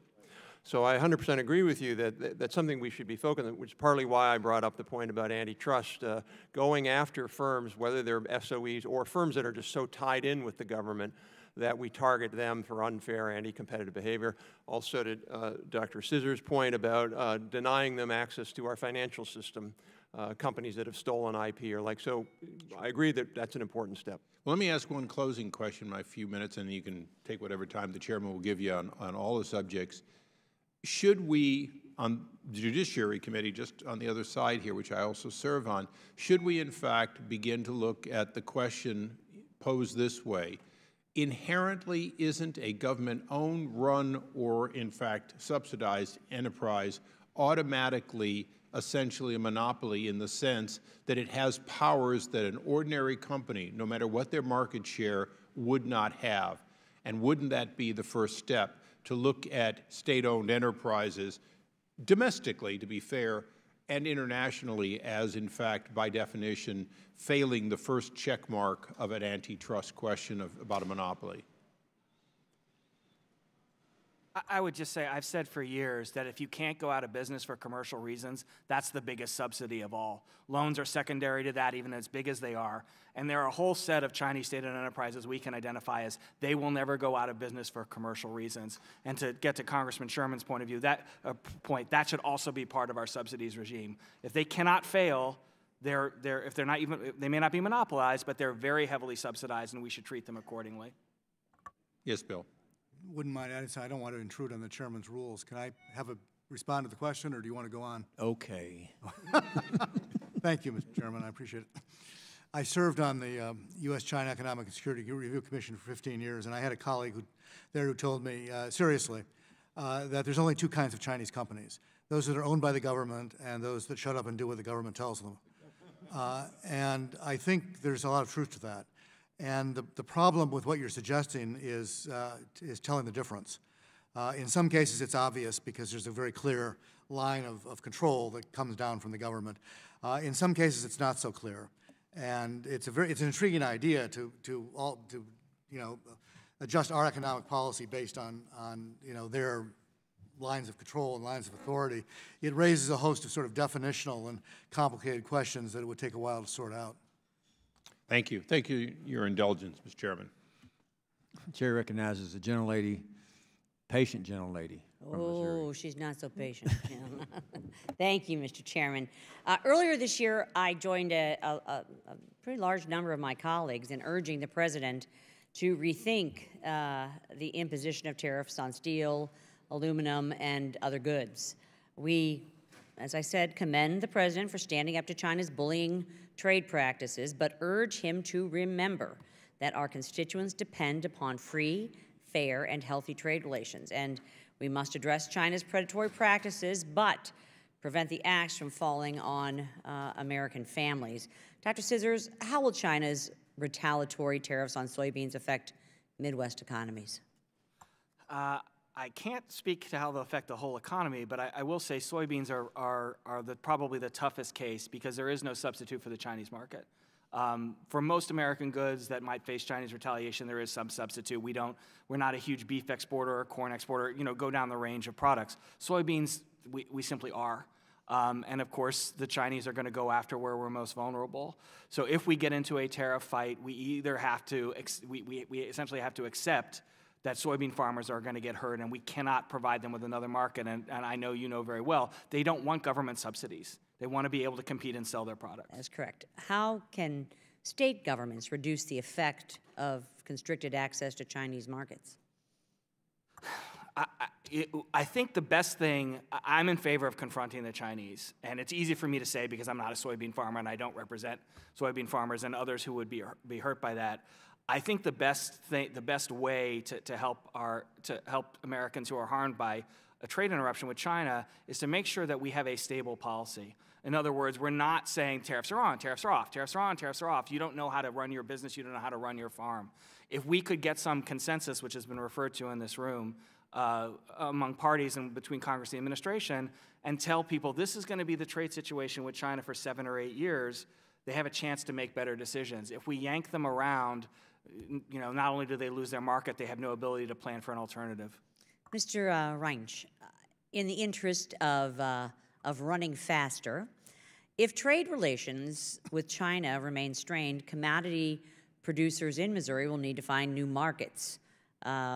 S18: So I 100% agree with you that that's something we should be focused on, which is partly why I brought up the point about antitrust, going after firms, whether they're SOEs or firms that are just so tied in with the government that we target them for unfair anti-competitive behavior. Also to Dr. Scissor's point about denying them access to our financial system, companies that have stolen IP or like, so I agree that that's an important step.
S9: Well, let me ask one closing question in my few minutes, and you can take whatever time the Chairman will give you on all the subjects. Should we, on the Judiciary Committee, just on the other side here, which I also serve on, should we in fact begin to look at the question posed this way? Inherently, isn't a government-owned, run, or in fact subsidized enterprise automatically essentially a monopoly in the sense that it has powers that an ordinary company, no matter what their market share, would not have? And wouldn't that be the first step to look at state-owned enterprises domestically, to be fair, and internationally as, in fact, by definition, failing the first check mark of an antitrust question about a monopoly?
S17: I would just say, I've said for years that if you can't go out of business for commercial reasons, that's the biggest subsidy of all. Loans are secondary to that, even as big as they are. And there are a whole set of Chinese state-owned enterprises we can identify as they will never go out of business for commercial reasons. And to get to Congressman Sherman's point of view, that should also be part of our subsidies regime. If they cannot fail, if they're not even, they may not be monopolized, but they're very heavily subsidized, and we should treat them accordingly.
S9: Yes, Bill.
S19: Wouldn't mind adding, I don't want to intrude on the chairman's rules. Can I have a respond to the question, or do you want to go on?
S11: Okay.
S19: Thank you, Mr. Chairman. I appreciate it. I served on the U.S.-China Economic and Security Review Commission for 15 years, and I had a colleague who told me, seriously, that there's only two kinds of Chinese companies, those that are owned by the government and those that shut up and do what the government tells them. And I think there's a lot of truth to that. And the problem with what you're suggesting is telling the difference. In some cases, it's obvious because there's a very clear line of control that comes down from the government. In some cases, it's not so clear, and it's an intriguing idea to adjust our economic policy based on their lines of control and lines of authority. It raises a host of sort of definitional and complicated questions that it would take a while to sort out.
S10: Thank you. Thank you, your indulgence, Mr. Chairman.
S15: The chair recognizes the gentlelady, patient gentlelady from Missouri.
S16: Oh, she's not so patient. Thank you, Mr. Chairman. Earlier this year, I joined a pretty large number of my colleagues in urging the President to rethink the imposition of tariffs on steel, aluminum, and other goods. We, as I said, commend the President for standing up to China's bullying trade practices, but urge him to remember that our constituents depend upon free, fair, and healthy trade relations. And we must address China's predatory practices, but prevent the axe from falling on American families. Dr. Scissors, how will China's retaliatory tariffs on soybeans affect Midwest economies?
S17: I can't speak to how they'll affect the whole economy, but I will say soybeans are probably the toughest case because there is no substitute for the Chinese market. For most American goods that might face Chinese retaliation, there is some substitute. We're not a huge beef exporter or corn exporter, go down the range of products. Soybeans, we simply are. And of course, the Chinese are going to go after where we're most vulnerable. So if we get into a tariff fight, we either have to, we essentially have to accept that soybean farmers are going to get hurt, and we cannot provide them with another market. And I know you know very well, they don't want government subsidies. They want to be able to compete and sell their products.
S16: That's correct. How can state governments reduce the effect of constricted access to Chinese markets?
S17: I think the best thing, I'm in favor of confronting the Chinese, and it's easy for me to say because I'm not a soybean farmer and I don't represent soybean farmers and others who would be hurt by that. I think the best way to help Americans who are harmed by a trade interruption with China is to make sure that we have a stable policy. In other words, we're not saying tariffs are on, tariffs are off, tariffs are on, tariffs are off. You don't know how to run your business, you don't know how to run your farm. If we could get some consensus, which has been referred to in this room, among parties and between Congress and the administration, and tell people this is going to be the trade situation with China for 7 or 8 years, they have a chance to make better decisions. If we yank them around, not only do they lose their market, they have no ability to plan for an alternative.
S16: Mr. Reinsch, in the interest of running faster, if trade relations with China remain strained, commodity producers in Missouri will need to find new markets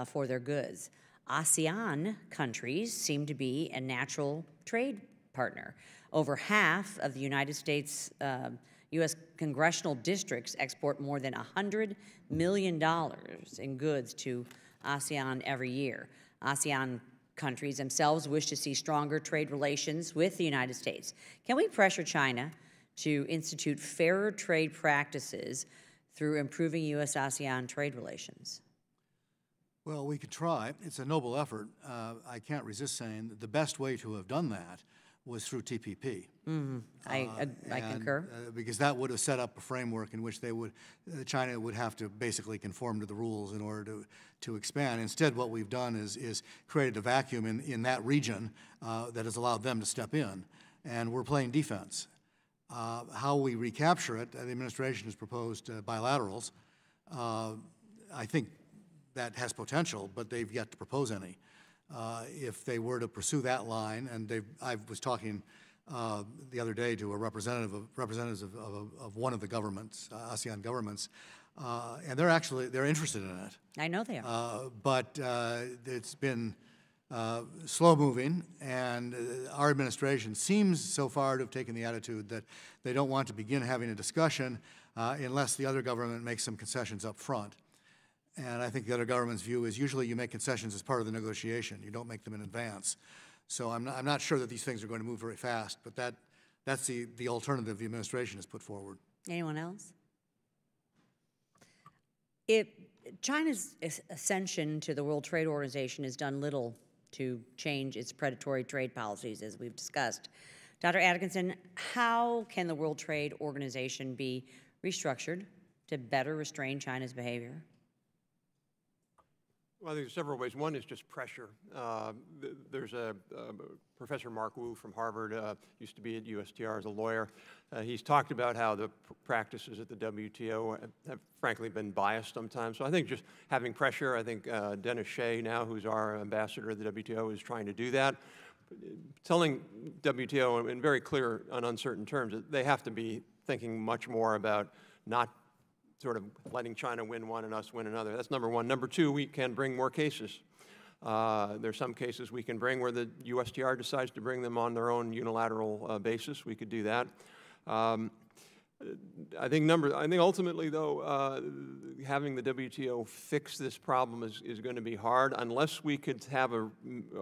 S16: for their goods. ASEAN countries seem to be a natural trade partner. Over half of the United States U.S. congressional districts export more than $100 million in goods to ASEAN every year. ASEAN countries themselves wish to see stronger trade relations with the United States. Can we pressure China to institute fairer trade practices through improving U.S.-ASEAN trade relations?
S19: Well, we could try. It's a noble effort. I can't resist saying that the best way to have done that was through TPP.
S16: I concur.
S19: Because that would have set up a framework in which China would have to basically conform to the rules in order to expand. Instead, what we've done is created a vacuum in that region that has allowed them to step in, and we're playing defense. How we recapture it, the administration has proposed bilaterals. I think that has potential, but they've yet to propose any. If they were to pursue that line, and I was talking the other day to a representative of one of the governments, ASEAN governments, and they're interested in it.
S16: I know they are.
S19: But it's been slow moving, and our administration seems so far to have taken the attitude that they don't want to begin having a discussion unless the other government makes some concessions up front. And I think the other government's view is usually you make concessions as part of the negotiation. You don't make them in advance. So I'm not sure that these things are going to move very fast, but that's the alternative the administration has put forward.
S16: Anyone else? China's ascension to the World Trade Organization has done little to change its predatory trade policies, as we've discussed. Dr. Atkinson, how can the World Trade Organization be restructured to better restrain China's behavior?
S18: Well, I think there's several ways. One is just pressure. There's a Professor Mark Wu from Harvard, used to be at USTR as a lawyer. He's talked about how the practices at the WTO have frankly been biased sometimes. So I think just having pressure, I think Dennis Shea now, who's our ambassador at the WTO, is trying to do that. Telling WTO in very clear and uncertain terms that they have to be thinking much more about not sort of letting China win one and us win another. That's number one. Number two, we can bring more cases. There's some cases we can bring where the USTR decides to bring them on their own unilateral basis. We could do that. I think ultimately, though, having the WTO fix this problem is going to be hard unless we could have a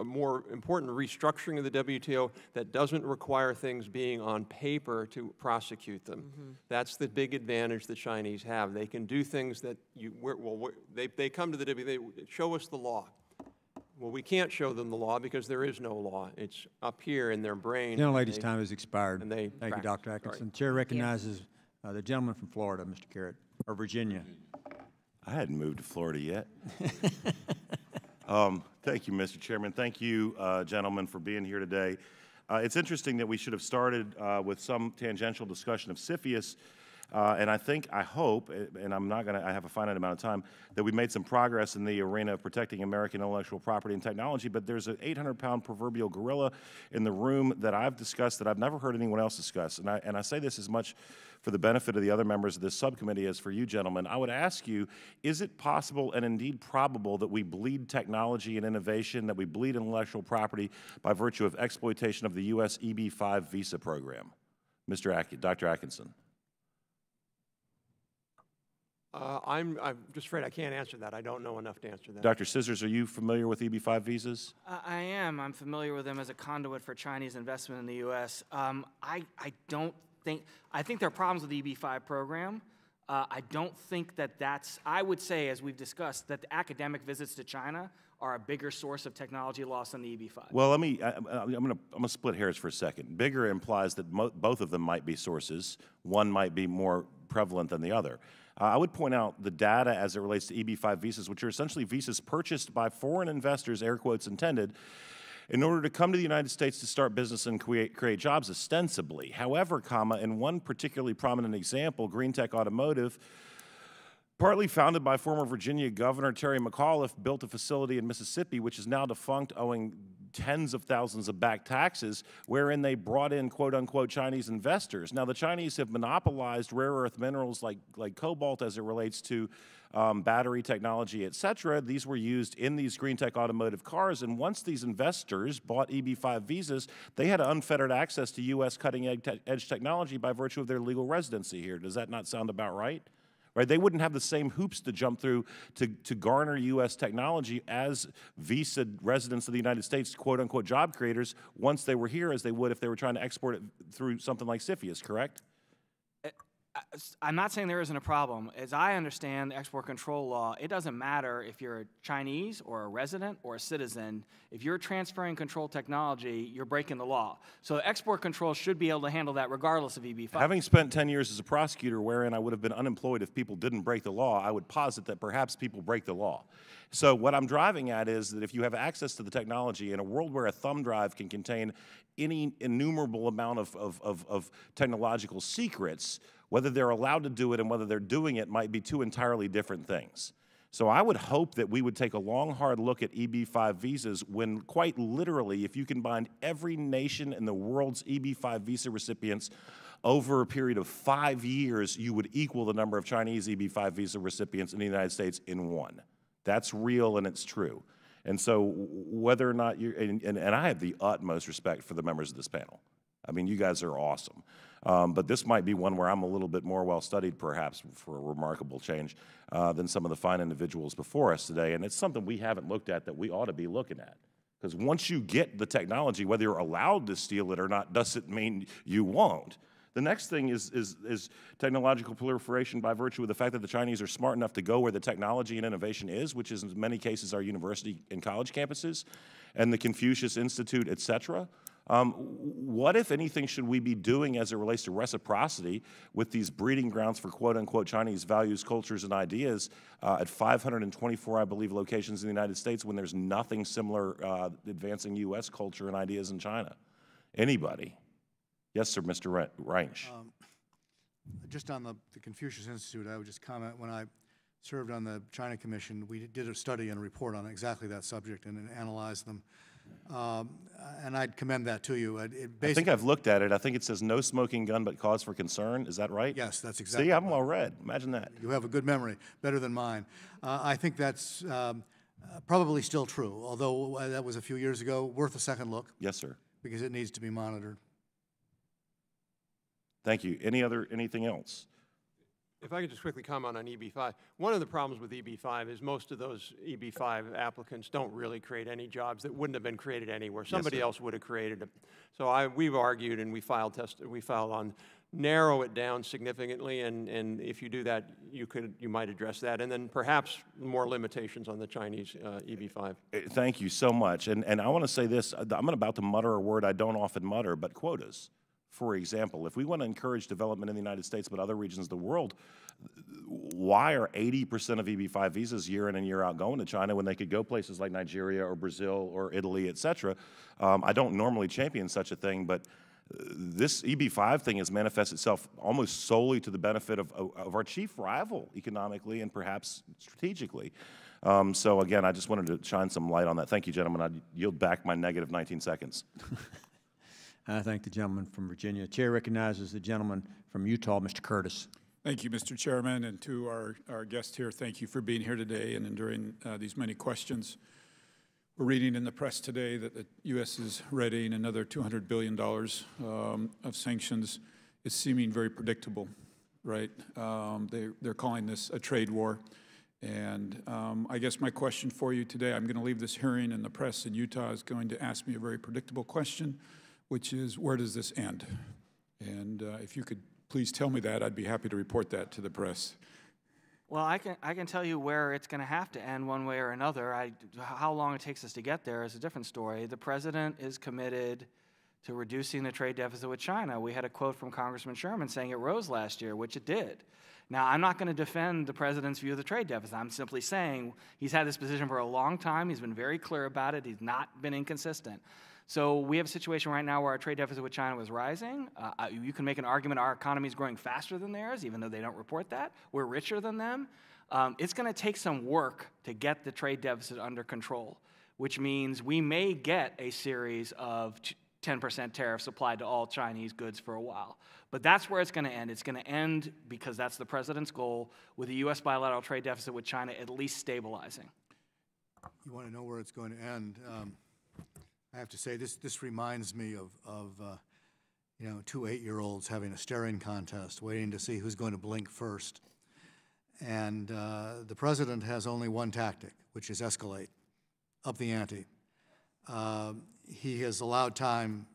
S18: more important restructuring of the WTO that doesn't require things being on paper to prosecute them. Mm-hmm. That's the big advantage the Chinese have. They can do things that they come to the WTO, they show us the law. Well, we can't show them the law because there is no law. It's up here in their brain.
S15: The gentlelady's time has expired.
S18: And they
S15: Thank you, Dr. Atkinson. Chair recognizes the gentleman from Florida, Mr. Carrot, or Virginia.
S14: I hadn't moved to Florida yet. Thank you, Mr. Chairman. Thank you, gentlemen, for being here today. It's interesting that we should have started with some tangential discussion of CFIUS. And I hope, and I have a finite amount of time, that we made some progress in the arena of protecting American intellectual property and technology, but there's an 800-pound proverbial gorilla in the room that I've discussed that I've never heard anyone else discuss. And I say this as much for the benefit of the other members of this subcommittee as for you gentlemen. I would ask you, is it possible and indeed probable that we bleed technology and innovation, that we bleed intellectual property by virtue of exploitation of the U.S. EB-5 visa program? Dr. Atkinson.
S18: I'm just afraid I can't answer that. I don't know enough to answer that.
S14: Dr. Scissors, are you familiar with EB-5 visas?
S17: I am. I'm familiar with them as a conduit for Chinese investment in the U.S. I think there are problems with the EB-5 program. I don't think I would say, as we've discussed, that the academic visits to China are a bigger source of technology loss than the EB-5.
S14: Well, I'm gonna split hairs for a second. Bigger implies that both of them might be sources. One might be more prevalent than the other. I would point out the data as it relates to EB-5 visas, which are essentially visas purchased by foreign investors, air quotes intended, in order to come to the United States to start business and create jobs ostensibly. However, in one particularly prominent example, Green Tech Automotive, partly founded by former Virginia Governor Terry McAuliffe, built a facility in Mississippi, which is now defunct, owing tens of thousands of back taxes, wherein they brought in quote-unquote Chinese investors. Now, the Chinese have monopolized rare earth minerals like cobalt as it relates to battery technology, et cetera. These were used in these green tech automotive cars, and once these investors bought EB-5 visas, they had unfettered access to U.S. cutting-edge technology by virtue of their legal residency here. Does that not sound about right? Right, they wouldn't have the same hoops to jump through to garner U.S. technology as visa residents of the United States, quote-unquote job creators, once they were here as they would if they were trying to export it through something like CFIUS, correct?
S17: I'm not saying there isn't a problem. As I understand the export control law, it doesn't matter if you're a Chinese or a resident or a citizen. If you're transferring control technology, you're breaking the law. So export control should be able to handle that regardless of EB-5.
S14: Having spent 10 years as a prosecutor wherein I would have been unemployed if people didn't break the law, I would posit that perhaps people break the law. So what I'm driving at is that if you have access to the technology in a world where a thumb drive can contain any innumerable amount of technological secrets, whether they're allowed to do it and whether they're doing it might be two entirely different things. So I would hope that we would take a long, hard look at EB-5 visas when quite literally, if you combine every nation in the world's EB-5 visa recipients over a period of 5 years, you would equal the number of Chinese EB-5 visa recipients in the United States in one. That's real and it's true. And so whether or not you're, and I have the utmost respect for the members of this panel. I mean, you guys are awesome. But this might be one where I'm a little bit more well-studied, perhaps, for a remarkable change than some of the fine individuals before us today. And it's something we haven't looked at that we ought to be looking at. Because once you get the technology, whether you're allowed to steal it or not doesn't mean you won't. The next thing is technological proliferation by virtue of the fact that the Chinese are smart enough to go where the technology and innovation is, which is in many cases our university and college campuses, and the Confucius Institute, et cetera. What, if anything, should we be doing as it relates to reciprocity with these breeding grounds for quote-unquote Chinese values, cultures, and ideas at 524, I believe, locations in the United States when there's nothing similar advancing U.S. culture and ideas in China? Anybody? Yes, sir, Mr. Reinsch.
S19: Just on the Confucius Institute, I would just comment, when I served on the China Commission, we did a study and a report on exactly that subject and analyzed them. And I'd commend that to you.
S14: I think I've looked at it. I think it says no smoking gun but cause for concern. Is that right?
S19: Yes, that's exactly
S14: See, I'm
S19: right.
S14: well read. Imagine that.
S19: You have a good memory, better than mine. I think that's probably still true, although that was a few years ago. Worth a second look.
S14: Yes, sir.
S19: Because it needs to be monitored.
S14: Thank you. Anything else?
S18: If I could just quickly comment on EB-5. One of the problems with EB-5 is most of those EB-5 applicants don't really create any jobs that wouldn't have been created anywhere. Somebody else would have created them. So we've argued and we filed on narrow it down significantly, and if you do that, you might address that, and then perhaps more limitations on the Chinese EB-5.
S14: Thank you so much. And I want to say this. I'm about to mutter a word I don't often mutter, but quotas. For example, if we want to encourage development in the United States but other regions of the world, why are 80% of EB-5 visas year in and year out going to China when they could go places like Nigeria or Brazil or Italy, et cetera? I don't normally champion such a thing, but this EB-5 thing has manifested itself almost solely to the benefit of our chief rival economically and perhaps strategically. So again, I just wanted to shine some light on that. Thank you, gentlemen. I yield back my negative 19 seconds.
S15: I thank the gentleman from Virginia. Chair recognizes the gentleman from Utah, Mr. Curtis.
S20: Thank you, Mr. Chairman, and to our guest here, thank you for being here today and enduring these many questions. We're reading in the press today that the U.S. is readying another $200 billion of sanctions. It's seeming very predictable, right? They're calling this a trade war. And I guess my question for you today, I'm going to leave this hearing, and the press in Utah is going to ask me a very predictable question, which is, where does this end? And if you could please tell me that, I'd be happy to report that to the press.
S17: Well, I can tell you where it's going to have to end one way or another. How long it takes us to get there is a different story. The president is committed to reducing the trade deficit with China. We had a quote from Congressman Sherman saying it rose last year, which it did. Now, I'm not going to defend the president's view of the trade deficit. I'm simply saying he's had this position for a long time. He's been very clear about it. He's not been inconsistent. So we have a situation right now where our trade deficit with China was rising. You can make an argument our economy is growing faster than theirs, even though they don't report that. We're richer than them. It's going to take some work to get the trade deficit under control, which means we may get a series of 10% tariffs applied to all Chinese goods for a while. But that's where it's going to end. It's going to end, because that's the president's goal, with the U.S. bilateral trade deficit with China at least stabilizing.
S19: You want to know where it's going to end? I have to say, this reminds me of two 8-year-olds having a staring contest, waiting to see who's going to blink first. And the president has only one tactic, which is escalate, up the ante. He has allowed time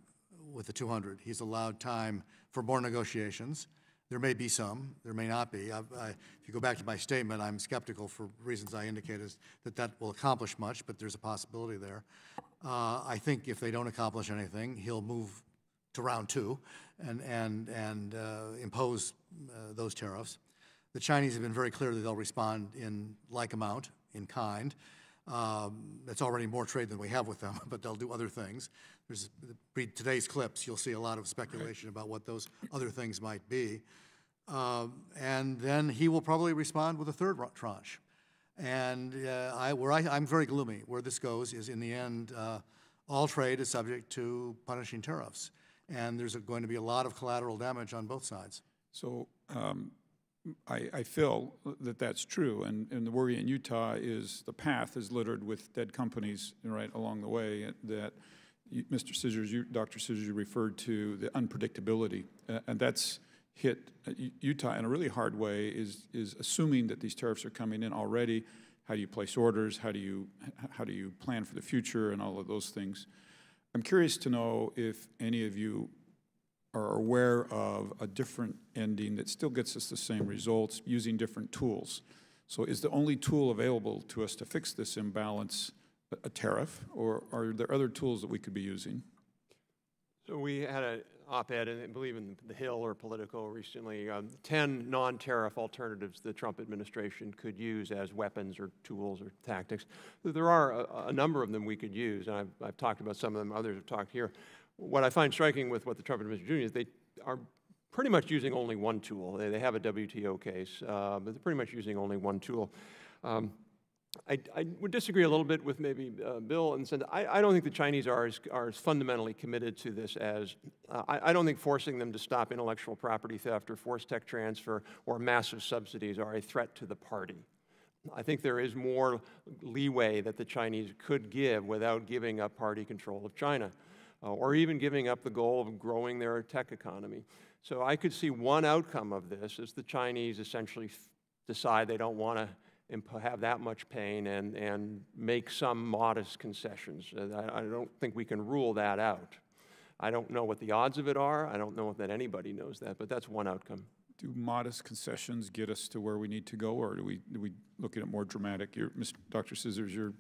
S19: with the 200. He's allowed time for more negotiations. There may be some, there may not be. If you go back to my statement, I'm skeptical for reasons I indicated that will accomplish much, but there's a possibility there. I think if they don't accomplish anything, he'll move to round 2 and impose those tariffs. The Chinese have been very clear that they'll respond in like amount, in kind. It's already more trade than we have with them, but they'll do other things. Read today's clips, you'll see a lot of speculation about what those other things might be. And then he will probably respond with a third tranche. And I'm very gloomy. Where this goes is, in the end, all trade is subject to punishing tariffs. And there's going to be a lot of collateral damage on both sides.
S20: So I feel that that's true. And the worry in Utah is the path is littered with dead companies right along the way that Mr. Scissors, Dr. Scissors, you referred to the unpredictability. And that's hit Utah in a really hard way, is assuming that these tariffs are coming in already. How do you place orders? How do you plan for the future and all of those things? I'm curious to know if any of you are aware of a different ending that still gets us the same results using different tools. So is the only tool available to us to fix this imbalance a tariff, or are there other tools that we could be using?
S18: So we had an op-ed, I believe in The Hill or Politico recently, 10 non-tariff alternatives the Trump administration could use as weapons or tools or tactics. There are a number of them we could use, and I've talked about some of them, others have talked here. What I find striking with what the Trump administration is doing is they are pretty much using only one tool. They have a WTO case, but they're pretty much using only one tool. I would disagree a little bit with maybe Bill in the sense that I don't think the Chinese are as fundamentally committed to this as, I don't think forcing them to stop intellectual property theft or forced tech transfer or massive subsidies are a threat to the party. I think there is more leeway that the Chinese could give without giving up party control of China, or even giving up the goal of growing their tech economy. So I could see one outcome of this is the Chinese essentially decide they don't want to have that much pain and make some modest concessions. I don't think we can rule that out. I don't know what the odds of it are. I don't know that anybody knows that, but that's one outcome.
S20: Do modest concessions get us to where we need to go, or do we look at it more dramatic? Dr. Scissors, you're...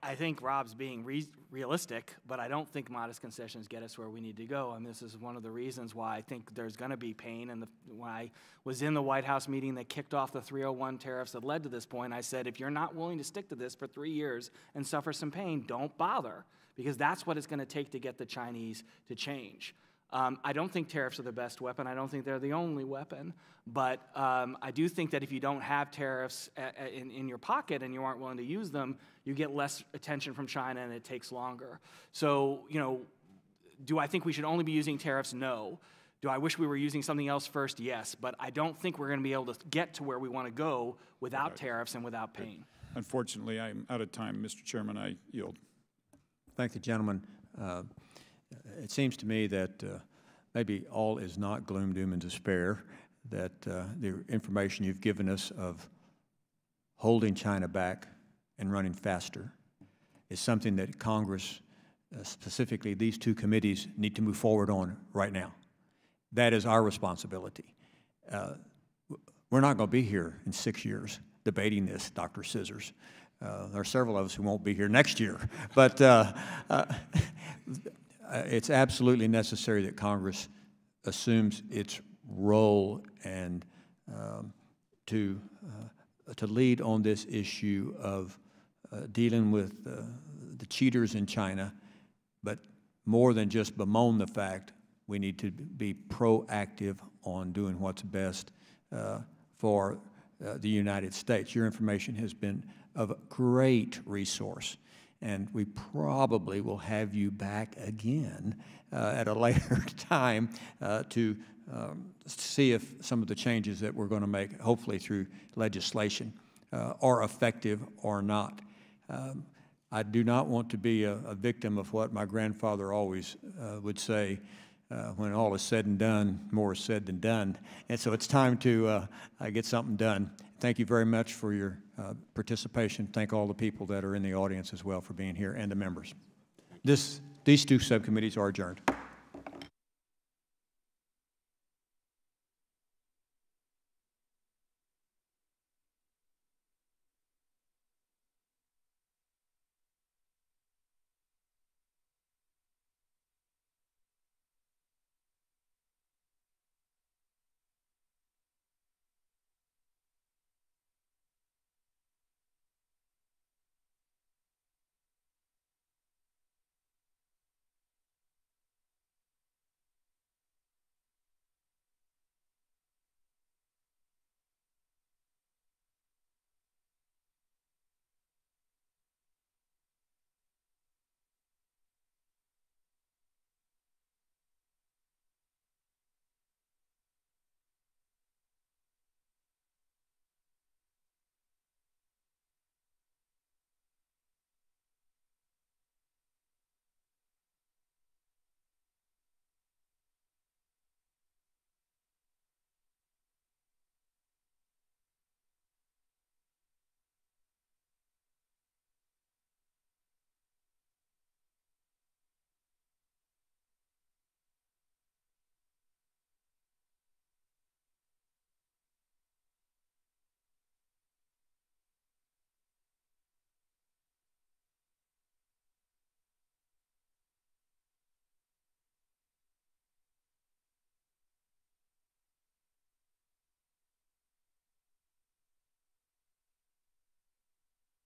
S17: I think Rob's being realistic, but I don't think modest concessions get us where we need to go. And this is one of the reasons why I think there's going to be pain. And when I was in the White House meeting that kicked off the 301 tariffs that led to this point, I said, if you're not willing to stick to this for 3 years and suffer some pain, don't bother, because that's what it's going to take to get the Chinese to change. I don't think tariffs are the best weapon. I don't think they're the only weapon. But I do think that if you don't have tariffs in your pocket and you aren't willing to use them, you get less attention from China and it takes longer. So, you know, do I think we should only be using tariffs? No. Do I wish we were using something else first? Yes. But I don't think we're going to be able to get to where we want to go without tariffs and without pain.
S20: Unfortunately, I'm out of time. Mr. Chairman, I yield.
S15: Thank the gentleman. It seems to me that maybe all is not gloom, doom, and despair, that the information you've given us of holding China back and running faster is something that Congress, specifically these two committees, need to move forward on right now. That is our responsibility. We're not going to be here in 6 years debating this, Dr. Scissors. There are several of us who won't be here next year. But it's absolutely necessary that Congress assumes its role and to lead on this issue of dealing with the cheaters in China, but more than just bemoan the fact, we need to be proactive on doing what's best for the United States. Your information has been of great resource, and we probably will have you back again at a later time to see if some of the changes that we're going to make, hopefully through legislation, are effective or not. I do not want to be a victim of what my grandfather always would say, when all is said and done, more is said than done. And so it's time to get something done. Thank you very much for your participation. Thank all the people that are in the audience as well for being here, and the members. These two subcommittees are adjourned.